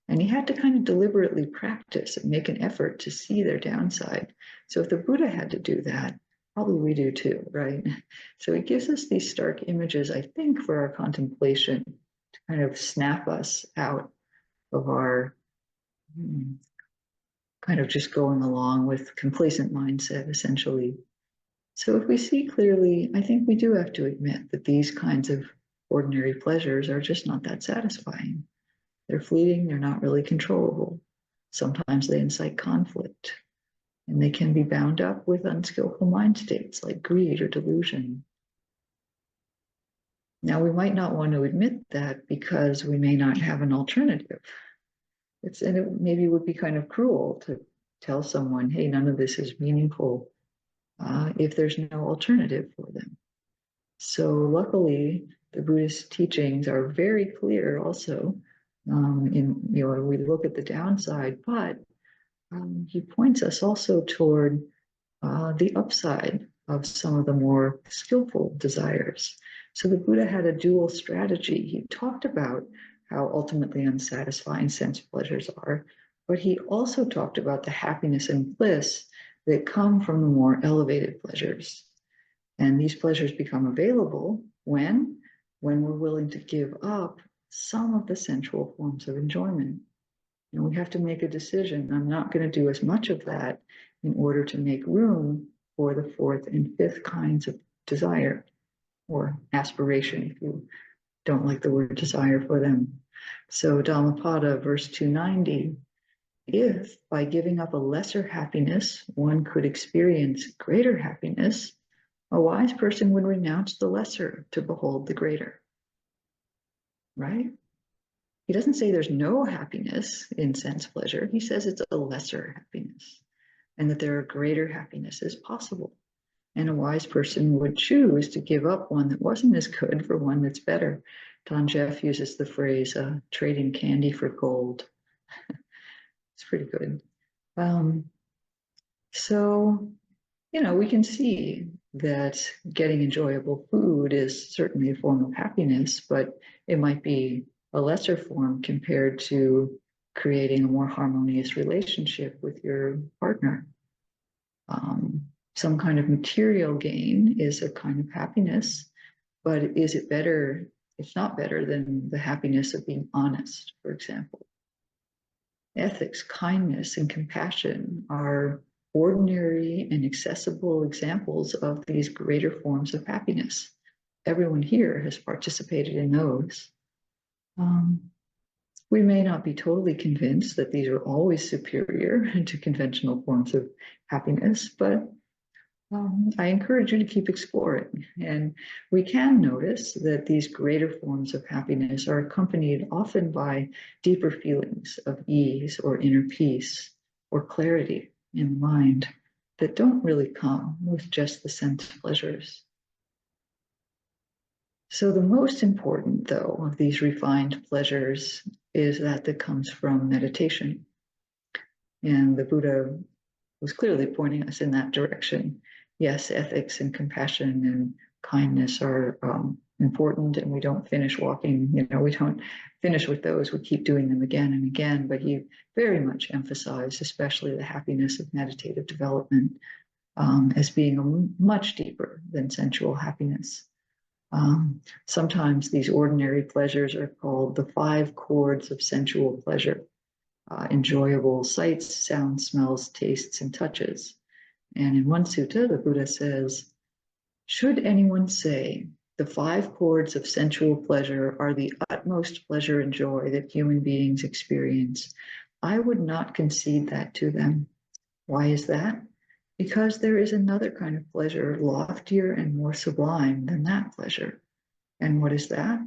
And he had to kind of deliberately practice and make an effort to see their downside. So if the Buddha had to do that, Probably we do too, right? So it gives us these stark images, I think, for our contemplation to kind of snap us out of our kind of just going along with complacent mindset, essentially. So if we see clearly, I think we do have to admit that these kinds of ordinary pleasures are just not that satisfying. They're fleeting, they're not really controllable. Sometimes they incite conflict, and they can be bound up with unskillful mind states like greed or delusion. Now, we might not want to admit that because we may not have an alternative. And it maybe would be kind of cruel to tell someone, hey, none of this is meaningful if there's no alternative for them. So luckily, the Buddhist teachings are very clear also we look at the downside, but he points us also toward the upside of some of the more skillful desires. So the Buddha had a dual strategy. He talked about how ultimately unsatisfying sense pleasures are, but he also talked about the happiness and bliss that come from the more elevated pleasures. And these pleasures become available when we're willing to give up some of the sensual forms of enjoyment. And we have to make a decision. I'm not going to do as much of that in order to make room for the fourth and fifth kinds of desire or aspiration, if you don't like the word desire for them. So Dhammapada, verse 290, if by giving up a lesser happiness, one could experience greater happiness, a wise person would renounce the lesser to behold the greater. Right? He doesn't say there's no happiness in sense pleasure. He says it's a lesser happiness and that there are greater happinesses possible. And a wise person would choose to give up one that wasn't as good for one that's better. Don Jeff uses the phrase trading candy for gold. It's pretty good. So, we can see that getting enjoyable food is certainly a form of happiness, but it might be a lesser form compared to creating a more harmonious relationship with your partner. Some kind of material gain is a kind of happiness, but is it better? It's not better than the happiness of being honest, for example. Ethics, kindness, and compassion are ordinary and accessible examples of these greater forms of happiness. Everyone here has participated in those. We may not be totally convinced that these are always superior to conventional forms of happiness, but I encourage you to keep exploring. And we can notice that these greater forms of happiness are accompanied often by deeper feelings of ease or inner peace or clarity in mind that don't really come with just the sense pleasures. So the most important, though, of these refined pleasures is that comes from meditation. And the Buddha was clearly pointing us in that direction. Yes, ethics and compassion and kindness are important, and we don't finish walking, we don't finish with those. We keep doing them again and again, but he very much emphasized, especially the happiness of meditative development as being much deeper than sensual happiness. Sometimes these ordinary pleasures are called the 5 chords of sensual pleasure. Enjoyable sights, sounds, smells, tastes, and touches. And in one sutta, the Buddha says, should anyone say the 5 chords of sensual pleasure are the utmost pleasure and joy that human beings experience, I would not concede that to them. Why is that? Because there is another kind of pleasure, loftier and more sublime than that pleasure. And what is that?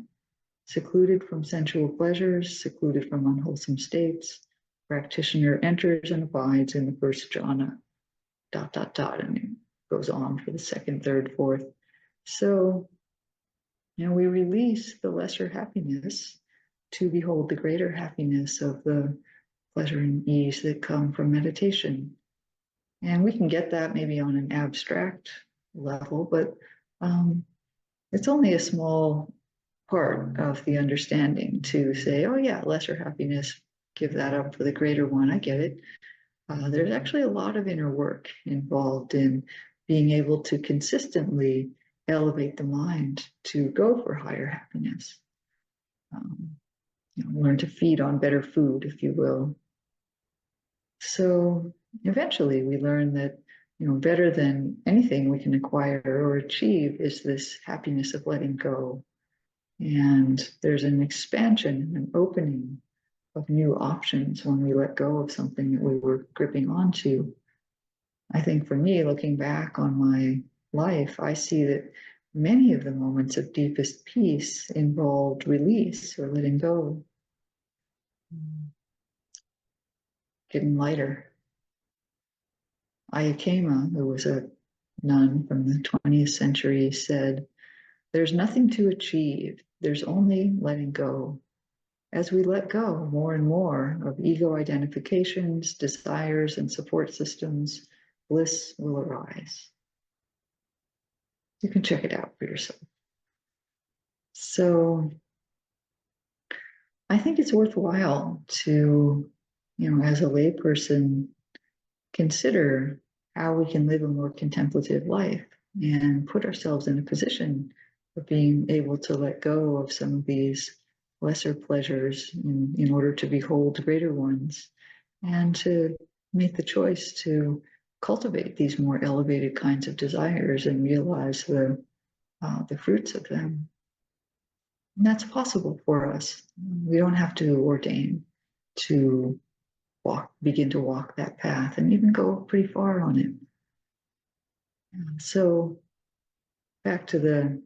Secluded from sensual pleasures, secluded from unwholesome states, practitioner enters and abides in the first jhana, ... and it goes on for the second, third, fourth. So, we release the lesser happiness to behold the greater happiness of the pleasure and ease that come from meditation. And we can get that maybe on an abstract level, but it's only a small part of the understanding to say, oh yeah, lesser happiness, give that up for the greater one. I get it. There's actually a lot of inner work involved in being able to consistently elevate the mind to go for higher happiness. Learn to feed on better food, if you will. So eventually we learn that, better than anything we can acquire or achieve is this happiness of letting go. And there's an expansion, an opening of new options when we let go of something that we were gripping onto. I think for me, looking back on my life, I see that many of the moments of deepest peace involved release or letting go, getting lighter. Ayakema, who was a nun from the 20th century, said, "There's nothing to achieve, there's only letting go. As we let go more and more of ego identifications, desires, and support systems, bliss will arise." You can check it out for yourself. So I think it's worthwhile to, as a layperson, consider how we can live a more contemplative life and put ourselves in a position of being able to let go of some of these lesser pleasures in order to behold greater ones, and to make the choice to cultivate these more elevated kinds of desires and realize the fruits of them. And that's possible for us. We don't have to ordain to begin to walk that path, and even go pretty far on it. So back to the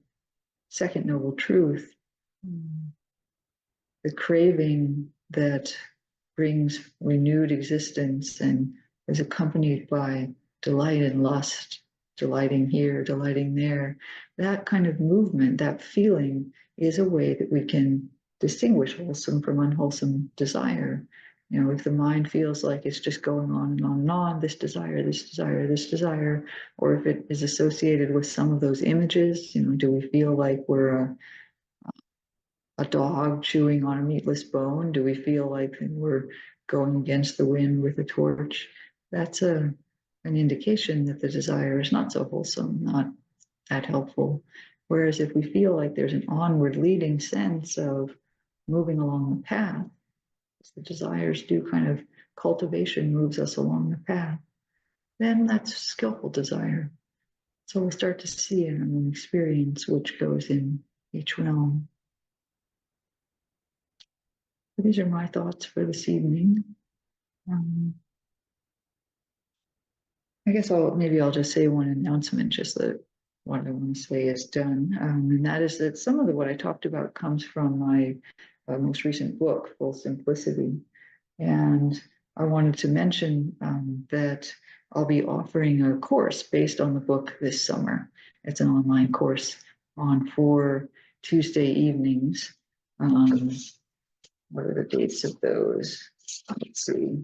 second noble truth, the craving that brings renewed existence and is accompanied by delight and lust, delighting here, delighting there. That kind of movement, that feeling, is a way that we can distinguish wholesome from unwholesome desire. If the mind feels like it's just going on and on and on, this desire, this desire, this desire, or if it is associated with some of those images, do we feel like we're a dog chewing on a meatless bone? Do we feel like we're going against the wind with a torch? That's an indication that the desire is not so wholesome, not that helpful. Whereas if we feel like there's an onward leading sense of moving along the path, the desires do kind of, cultivation moves us along the path, then that's skillful desire. So we'll start to see in our own experience which goes in each realm. So these are my thoughts for this evening. I guess I'll just say one announcement, just that what I want to say is done. And that is that some of what I talked about comes from my most recent book, Full Simplicity. And I wanted to mention that I'll be offering a course based on the book this summer. It's an online course on 4 Tuesday evenings. What are the dates of those? Let's see.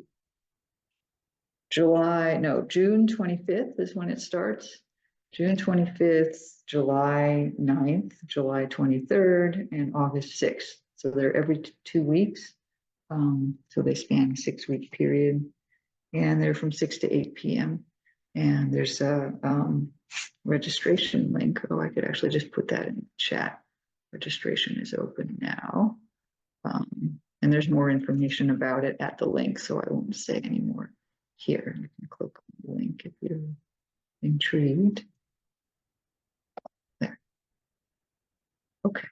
June 25th is when it starts. June 25th, July 9th, July 23rd, and August 6th. So they're every 2 weeks. So they span a 6-week period, and they're from 6 to 8 p.m. And there's a registration link. Oh, I could actually just put that in the chat. Registration is open now. And there's more information about it at the link, so I won't say any more here. You can click on the link if you're intrigued. There. Okay.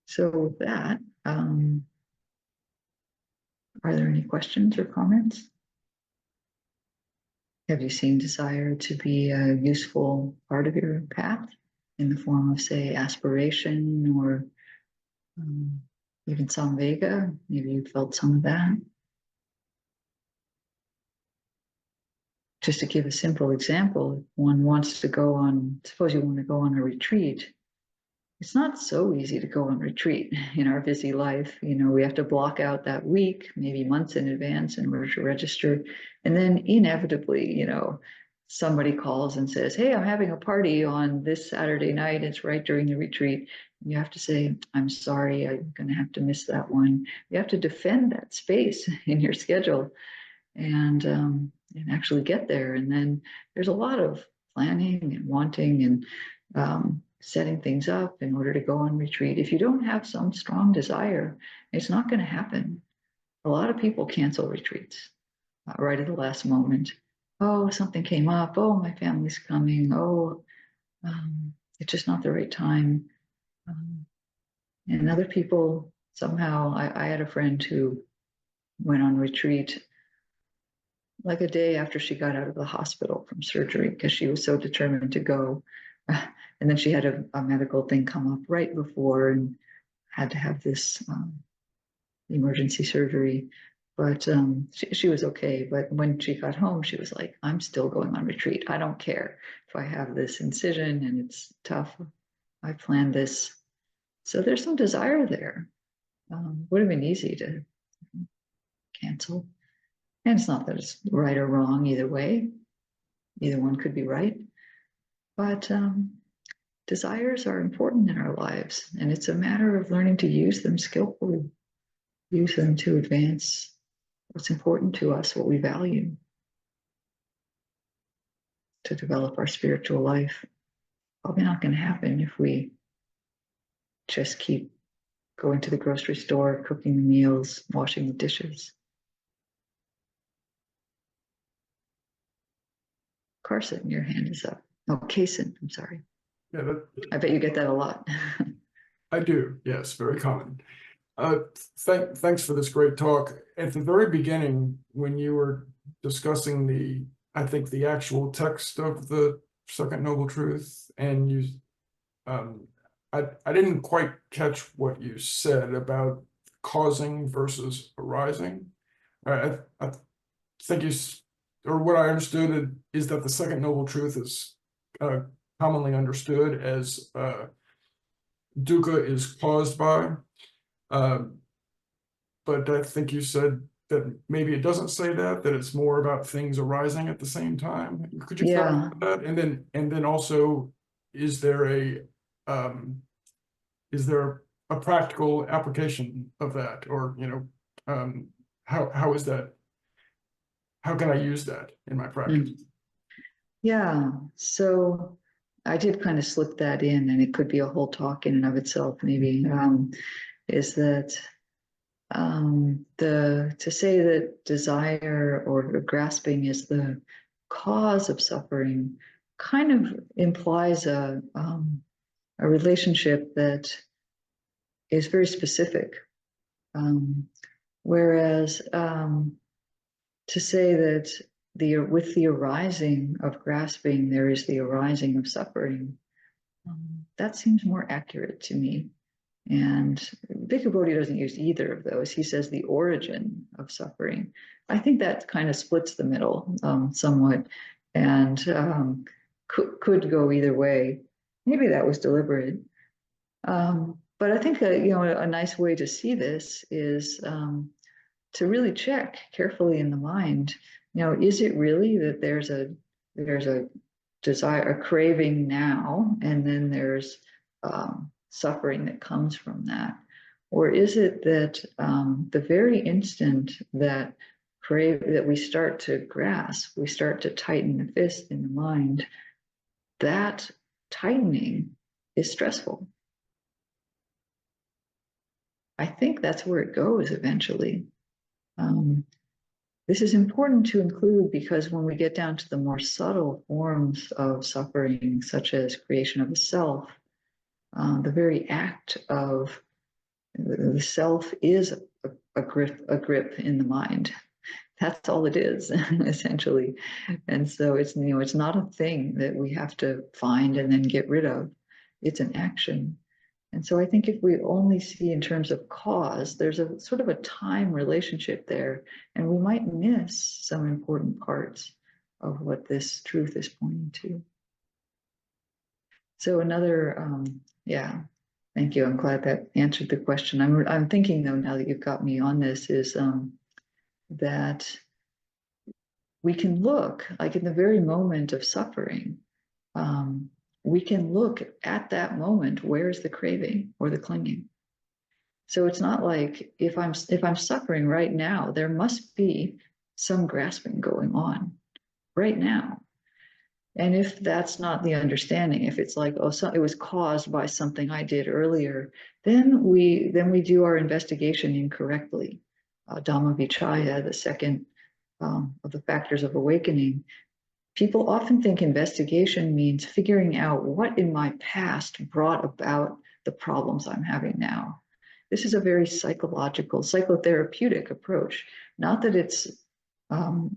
So with that, are there any questions or comments? Have you seen desire to be a useful part of your path in the form of, say, aspiration or even samvega? Maybe you felt some of that. Just to give a simple example, if one wants to go on, suppose you want to go on a retreat, it's not so easy to go on retreat in our busy life. We have to block out that week, maybe months in advance, in order to register. And then inevitably, somebody calls and says, "Hey, I'm having a party on this Saturday night. It's right during the retreat." And you have to say, "I'm sorry, I'm going to have to miss that one." You have to defend that space in your schedule. And actually get there. And then there's a lot of planning and wanting and setting things up in order to go on retreat. If you don't have some strong desire, it's not going to happen. A lot of people cancel retreats right at the last moment. Oh, something came up. Oh, my family's coming. Oh, it's just not the right time. And other people, somehow, I had a friend who went on retreat like a day after she got out of the hospital from surgery because she was so determined to go. And then she had a medical thing come up right before and had to have this emergency surgery. But she was okay. But when she got home, she was like, I'm still going on retreat. I don't care if I have this incision and it's tough. I planned this. So there's some desire there. Would have been easy to cancel. And it's not that it's right or wrong either way. Either one could be right. But desires are important in our lives. And it's a matter of learning to use them skillfully, use them to advance what's important to us, what we value, to develop our spiritual life. Probably not going to happen if we just keep going to the grocery store, cooking the meals, washing the dishes. Carson, your hand is up. Oh, Kaysen, I'm sorry. Yeah, I bet you get that a lot. I do. Yes, very common. Thanks for this great talk. At the very beginning, when you were discussing I think the actual text of the Second Noble Truth, and I didn't quite catch what you said about causing versus arising. I think or what I understood is that the Second Noble Truth is commonly understood as dukkha is caused by. But I think you said that maybe it doesn't say that it's more about things arising at the same time. Could you clarify that? And then also, is there a practical application of that, or how is that? How can I use that in my practice? Yeah, so I did kind of slip that in, and it could be a whole talk in and of itself, maybe. Is that to say that desire or grasping is the cause of suffering kind of implies a relationship that is very specific. Whereas to say that with the arising of grasping, there is the arising of suffering, that seems more accurate to me. And Bhikkhu Bodhi doesn't use either of those. He says the origin of suffering. I think that kind of splits the middle somewhat, and could go either way. Maybe that was deliberate. But I think a nice way to see this is to really check carefully in the mind. Is it really that there's a desire, a craving now, and then there's suffering that comes from that? Or is it that the very instant that we start to grasp, we start to tighten the fist in the mind, that tightening is stressful? I think that's where it goes eventually. This is important to include because when we get down to the more subtle forms of suffering, such as creation of a self, the very act of the self is a grip in the mind. That's all it is, essentially. And so it's not a thing that we have to find and then get rid of. It's an action. And so I think if we only see in terms of cause, there's a sort of a time relationship there, and we might miss some important parts of what this truth is pointing to. So another, thank you. I'm glad that answered the question. I'm thinking though, now that you've got me on this, is that we can look, like in the very moment of suffering, we can look at that moment, where's the craving or the clinging? So it's not like if I'm suffering right now, there must be some grasping going on. right now. And if that's not the understanding, if it's like, oh, so it was caused by something I did earlier, then we do our investigation incorrectly. Dhamma Vichaya, the second of the factors of awakening. People often think investigation means figuring out what in my past brought about the problems I'm having now. This is a very psychological, psychotherapeutic approach. Not that it's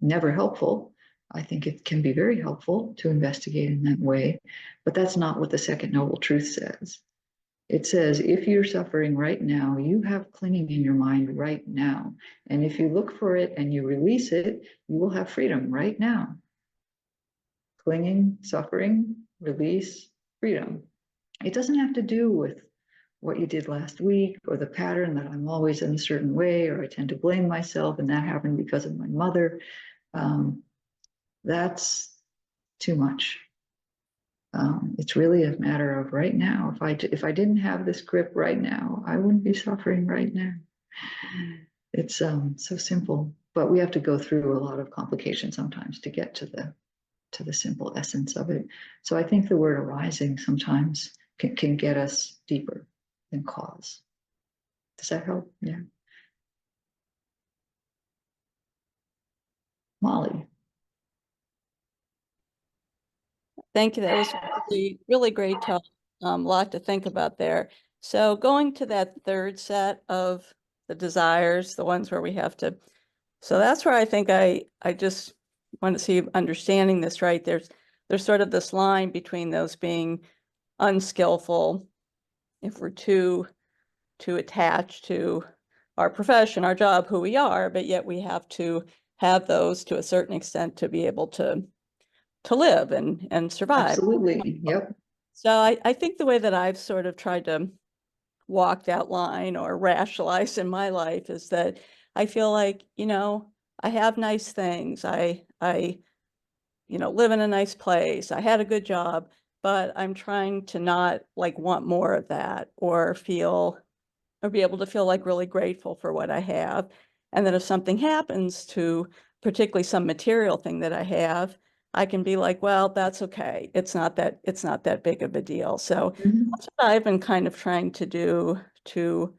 never helpful. I think it can be very helpful to investigate in that way, but that's not what the Second Noble Truth says. It says, if you're suffering right now, you have clinging in your mind right now. And if you look for it and you release it, you will have freedom right now. Clinging, suffering, release, freedom. It doesn't have to do with what you did last week or the pattern that I'm always in a certain way, or I tend to blame myself and that happened because of my mother. That's too much. It's really a matter of right now. If I didn't have this grip right now, I wouldn't be suffering right now. It's so simple, but we have to go through a lot of complications sometimes to get to the simple essence of it. So I think the word arising sometimes can get us deeper than cause. Does that help? Yeah. Molly. Thank you. That was really, really great talk. A lot to think about there. So going to that third set of the desires, the ones where we have to, so that's where I think I just want to see understanding this right. There's sort of this line between those being unskillful, if we're too attached to our profession, our job, who we are, but yet we have to have those to a certain extent to be able to live and survive. Absolutely. Yep. So I think the way that I've sort of tried to walk that line or rationalize in my life is that I feel like, I have nice things. I live in a nice place. I had a good job, but I'm trying to not like want more of that or be able to feel like really grateful for what I have. And then if something happens to particularly some material thing that I have, I can be like, well, that's okay. It's not that big of a deal. So that's what I've been kind of trying to do to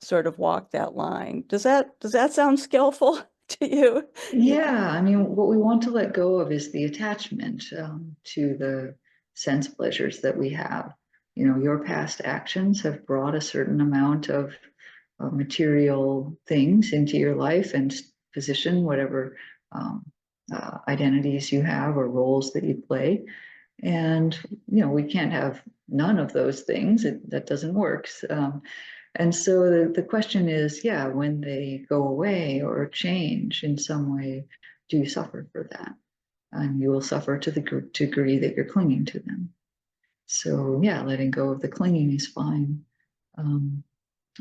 sort of walk that line. Does that sound skillful to you? Yeah, I mean, what we want to let go of is the attachment to the sense pleasures that we have. Your past actions have brought a certain amount of material things into your life and position whatever identities you have or roles that you play. And, we can't have none of those things. That doesn't work. And so the question is, yeah, when they go away or change in some way, do you suffer for that? And you will suffer to the degree that you're clinging to them. So yeah, letting go of the clinging is fine.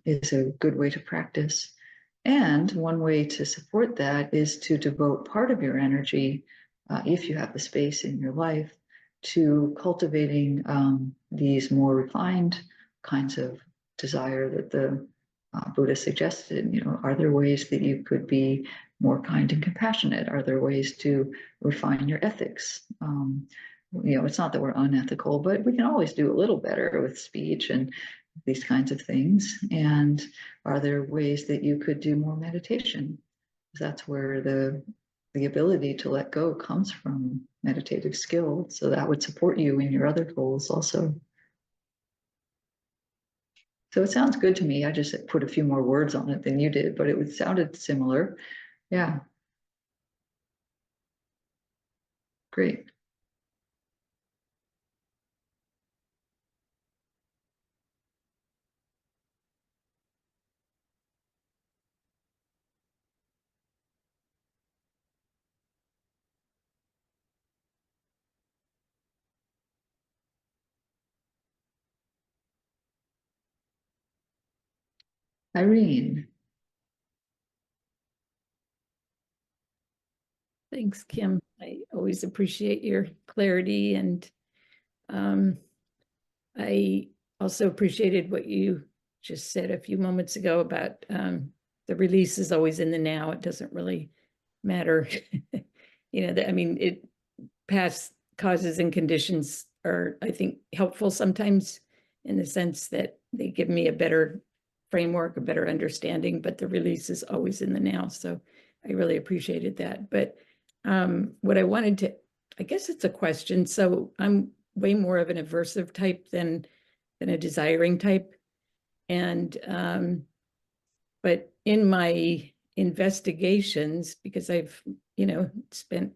Is a good way to practice. And one way to support that is to devote part of your energy, if you have the space in your life, to cultivating these more refined kinds of desire that the Buddha suggested. Are there ways that you could be more kind and compassionate? Are there ways to refine your ethics? It's not that we're unethical, but we can always do a little better with speech and these kinds of things. And are there ways that you could do more meditation? That's where the ability to let go comes from meditative skill. So that would support you in your other goals also. So it sounds good to me. I just put a few more words on it than you did, but it sounded similar. Yeah. Great. Irene. Thanks, Kim. I always appreciate your clarity, and I also appreciated what you just said a few moments ago about the release is always in the now. It doesn't really matter. I mean, past causes and conditions are, I think, helpful sometimes in the sense that they give me a better framework, a better understanding, but the release is always in the now. So I really appreciated that. But what I wanted to, I guess it's a question. So I'm way more of an aversive type than a desiring type. And but in my investigations, because I've, spent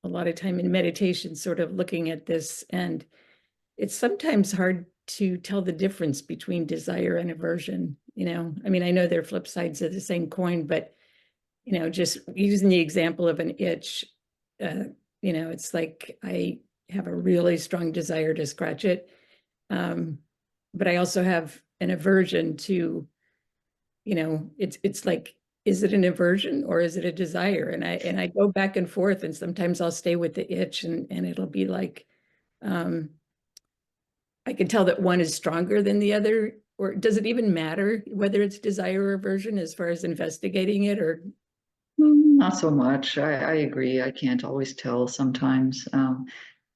a lot of time in meditation, sort of looking at this, and it's sometimes hard to tell the difference between desire and aversion. I mean, I know they're flip sides of the same coin, but just using the example of an itch, it's like I have a really strong desire to scratch it, but I also have an aversion to, it's like, is it an aversion or is it a desire? And I go back and forth, and sometimes I'll stay with the itch, and it'll be like, I can tell that one is stronger than the other. Or does it even matter whether it's desire or aversion as far as investigating it? Or Not so much. I agree. I can't always tell sometimes,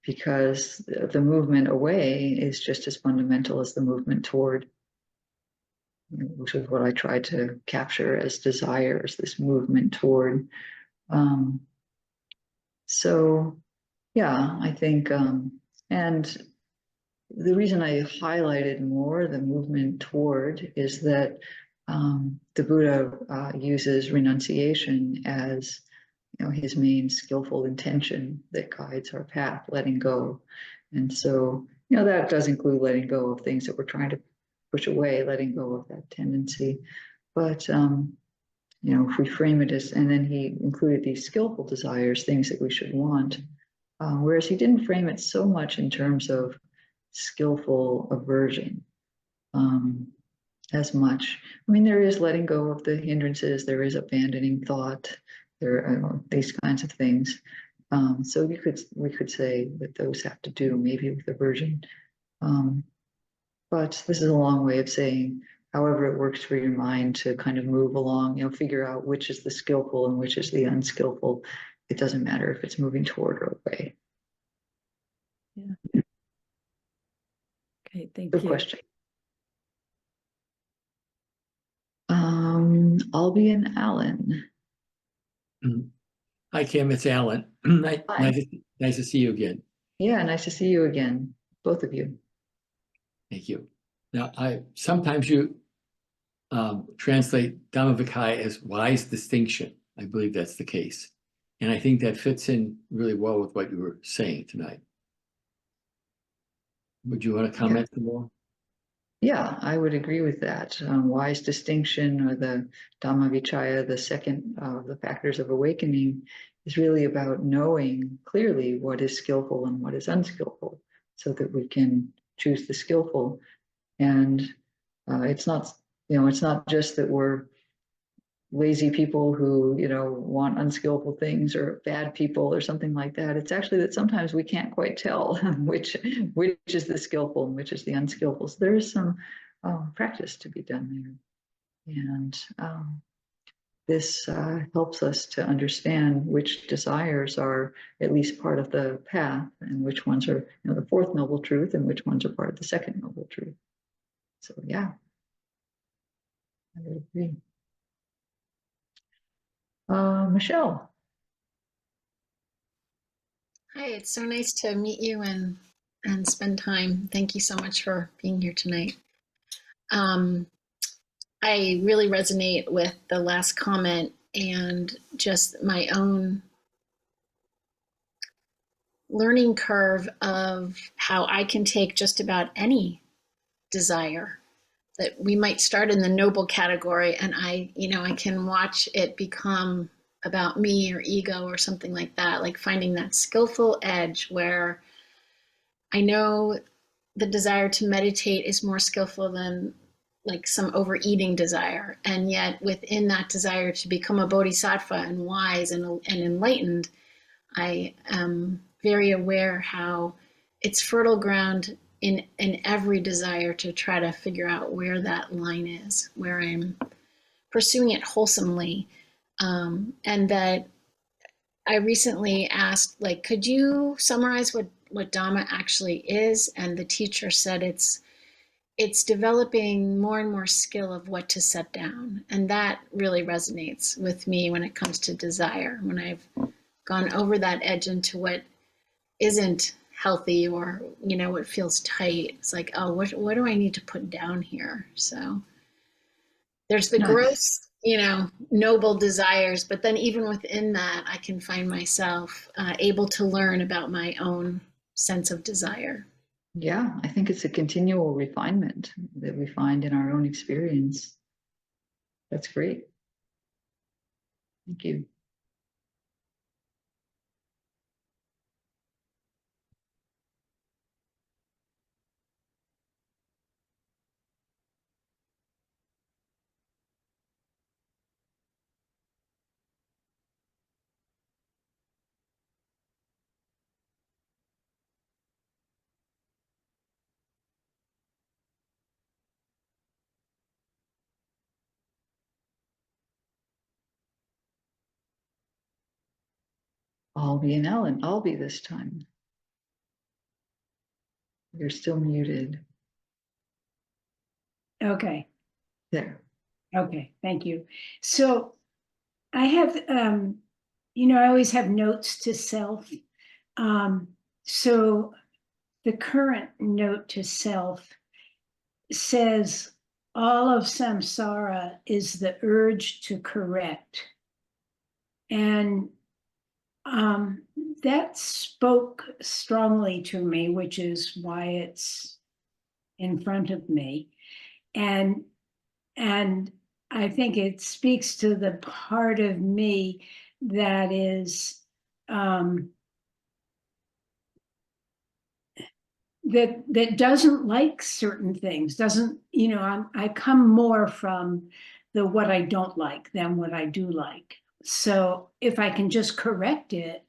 because the movement away is just as fundamental as the movement toward, which is what I try to capture as desire, as this movement toward. So, yeah, I think, and the reason I highlighted more the movement toward is that the Buddha uses renunciation as, his main skillful intention that guides our path, letting go. And so, that does include letting go of things that we're trying to push away, letting go of that tendency. But, if we frame it as, and then he included these skillful desires, things that we should want, whereas he didn't frame it so much in terms of skillful aversion as much. I mean, there is letting go of the hindrances, there is abandoning thought, there are these kinds of things. So we could say that those have to do maybe with aversion. But this is a long way of saying, however it works for your mind to kind of move along, figure out which is the skillful and which is the unskillful. It doesn't matter if it's moving toward or away. yeah. Okay, thank Good you. question. Albie and Alan. Hi, Kim, it's Alan. Hi. Nice to see you again. Yeah, nice to see you again, both of you. Thank you. Now, sometimes you translate Dhammavicaya as wise distinction. I believe that's the case. And I think that fits in really well with what you were saying tonight. Would you want to comment some more? Yeah, I would agree with that. Wise distinction, or the Dhammavicaya, the second of the factors of awakening, is really about knowing clearly what is skillful and what is unskillful, so that we can choose the skillful. And it's not, it's not just that we're lazy people who, want unskillful things, or bad people or something like that. It's actually that sometimes we can't quite tell which is the skillful and which is the unskillful. So there is some practice to be done there. And this helps us to understand which desires are at least part of the path, and which ones are, the fourth noble truth, and which ones are part of the second noble truth. So yeah, I would agree. Michelle. Hi, it's so nice to meet you and spend time. Thank you so much for being here tonight. I really resonate with the last comment and just my own learning curve of how I can take just about any desire that we might start in the noble category, and I can watch it become about me or ego or something like that, like finding that skillful edge where I know the desire to meditate is more skillful than like some overeating desire. And yet within that desire to become a bodhisattva and wise and enlightened, I am very aware how it's fertile ground in every desire to try to figure out where that line is, where I'm pursuing it wholesomely. And that I recently asked, like, could you summarize what Dhamma actually is? And the teacher said it's developing more and more skill of what to set down. And that really resonates with me when it comes to desire. When I've gone over that edge into what isn't healthy, or, you know, what feels tight, it's like, oh, what do I need to put down here? So there's the Nice. gross, you know, noble desires, but then even within that, I can find myself able to learn about my own sense of desire. Yeah, I think it's a continual refinement that we find in our own experience. That's great. Thank you. I'll be an Ellen. I'll be this time. You're still muted. Okay, There. okay, thank you. So I have, you know, I always have notes to self. So the current note to self says, all of samsara is the urge to correct. And that spoke strongly to me, which is why it's in front of me. And I think it speaks to the part of me that is that doesn't like certain things, doesn't, you know, I come more from the what I don't like than what I do like. So if I can just correct it,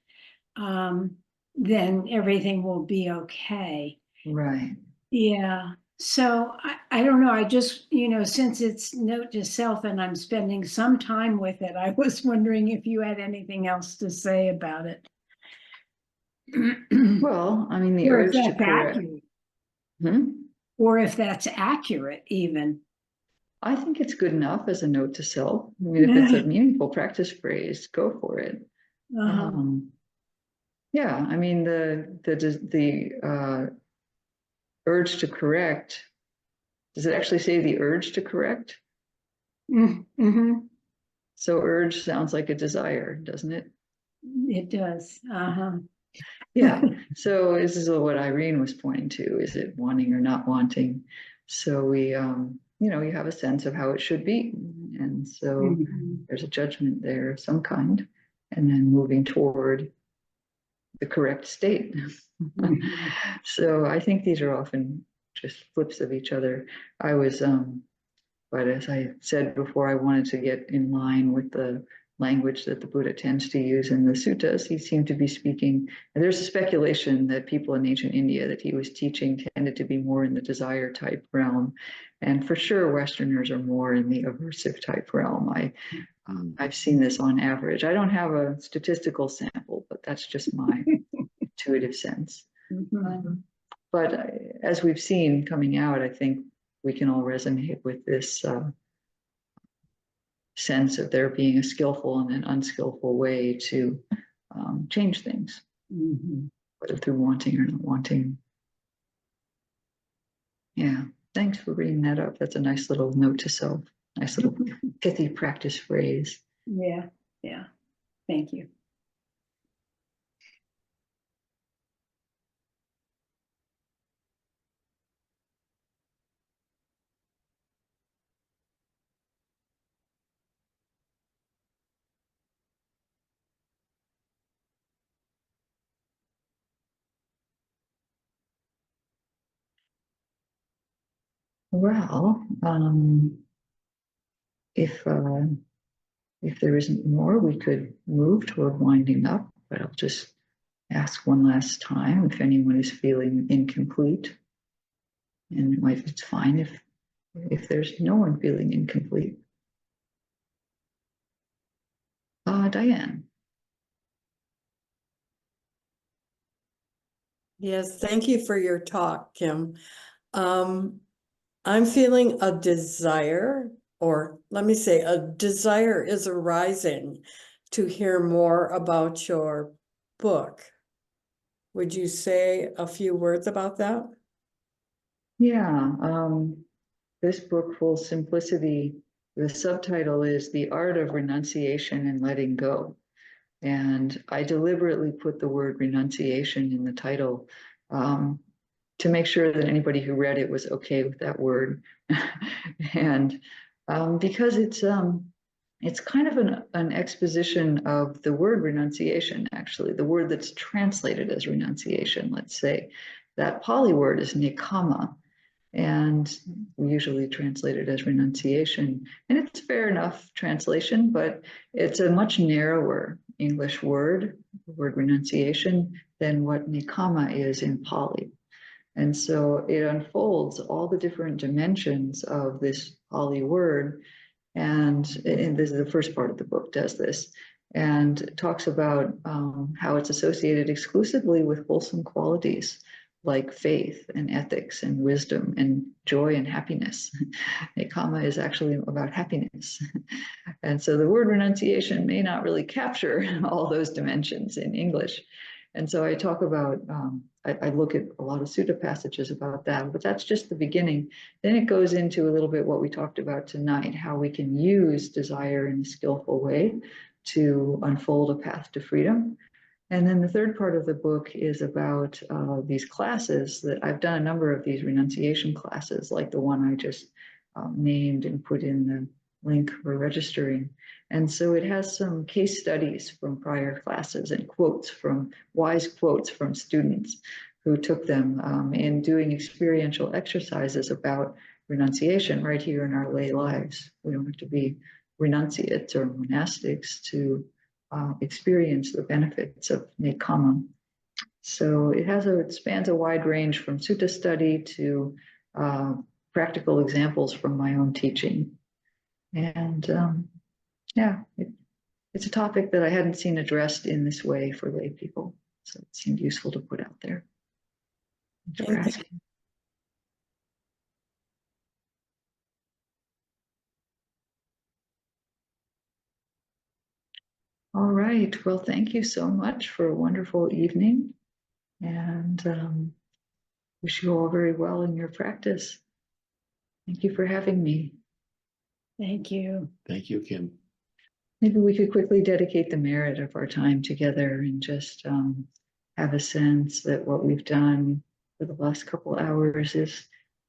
then everything will be okay. Right. Yeah. So I don't know. I just, you know, since it's note to self and I'm spending some time with it, I was wondering if you had anything else to say about it. Well, I mean, the Or if urge to that's correct. accurate. Hmm? Or if that's accurate, even. I think it's good enough as a note to self. I mean, if it's a meaningful practice phrase, go for it. Yeah, I mean, the urge to correct. Does it actually say the urge to correct? Mm-hmm. So urge sounds like a desire, doesn't it? It does. Yeah. So this is what Irene was pointing to. Is it wanting or not wanting? So we, you know, you have a sense of how it should be. And so there's a judgment there of some kind, and then moving toward the correct state. So I think these are often just flips of each other. I was, but as I said before, I wanted to get in line with the language that the Buddha tends to use in the suttas. He seemed to be speaking, and there's a speculation that people in ancient India that he was teaching tended to be more in the desire type realm. And for sure, Westerners are more in the aversive type realm. I've seen this on average. I don't have a statistical sample, but that's just my intuitive sense. But as we've seen coming out, I think we can all resonate with this sense of there being a skillful and an unskillful way to change things, whether through wanting or not wanting. Yeah, thanks for bringing that up. That's a nice little note to self, nice little pithy practice phrase. Yeah, yeah. Thank you. Well, if there isn't more, we could move toward winding up, but I'll just ask one last time if anyone is feeling incomplete. And it's fine if there's no one feeling incomplete. Diane. Yes, thank you for your talk, Kim. I'm feeling a desire, or let me say, a desire is arising to hear more about your book. Would you say a few words about that? Yeah, this book, Full Simplicity, the subtitle is The Art of Renunciation and Letting Go. And I deliberately put the word renunciation in the title to make sure that anybody who read it was okay with that word. And because it's kind of an exposition of the word renunciation, actually, the word that's translated as renunciation, let's say. That Pali word is nekkhamma, and we usually translate it as renunciation. And it's fair enough translation, but it's a much narrower English word, the word renunciation, than what nekkhamma is in Pali. And so it unfolds all the different dimensions of this Pali word. And this is the first part of the book, does this, and talks about how it's associated exclusively with wholesome qualities like faith and ethics and wisdom and joy and happiness. Nekkhamma is actually about happiness. And so the word renunciation may not really capture all those dimensions in English. And so I talk about, I look at a lot of sutta passages about that, but that's just the beginning. Then it goes into a little bit what we talked about tonight, how we can use desire in a skillful way to unfold a path to freedom. And then the third part of the book is about these classes that I've done a number of these renunciation classes, like the one I just named and put in the link for registering. And so it has some case studies from prior classes and wise quotes from students who took them in doing experiential exercises about renunciation right here in our lay lives. We don't have to be renunciates or monastics to experience the benefits of nekkhamma. So it spans a wide range from sutta study to practical examples from my own teaching. And yeah, it's a topic that I hadn't seen addressed in this way for lay people. So it seemed useful to put out there. Thanks for asking. All right. Well, thank you so much for a wonderful evening, and wish you all very well in your practice. Thank you for having me. Thank you. Thank you, Kim. Maybe we could quickly dedicate the merit of our time together and just have a sense that what we've done for the last couple hours is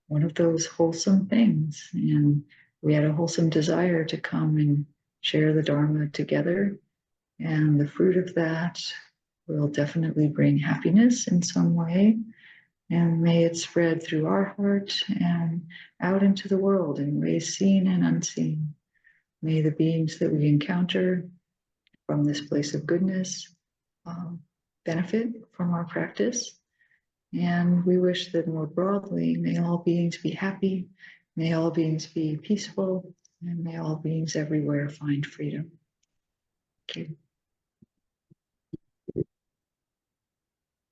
one of those wholesome things. And we had a wholesome desire to come and share the Dharma together. And the fruit of that will definitely bring happiness in some way. And may it spread through our heart and out into the world in ways seen and unseen. May the beings that we encounter from this place of goodness benefit from our practice. And we wish that more broadly, may all beings be happy, may all beings be peaceful, and may all beings everywhere find freedom. Thank you.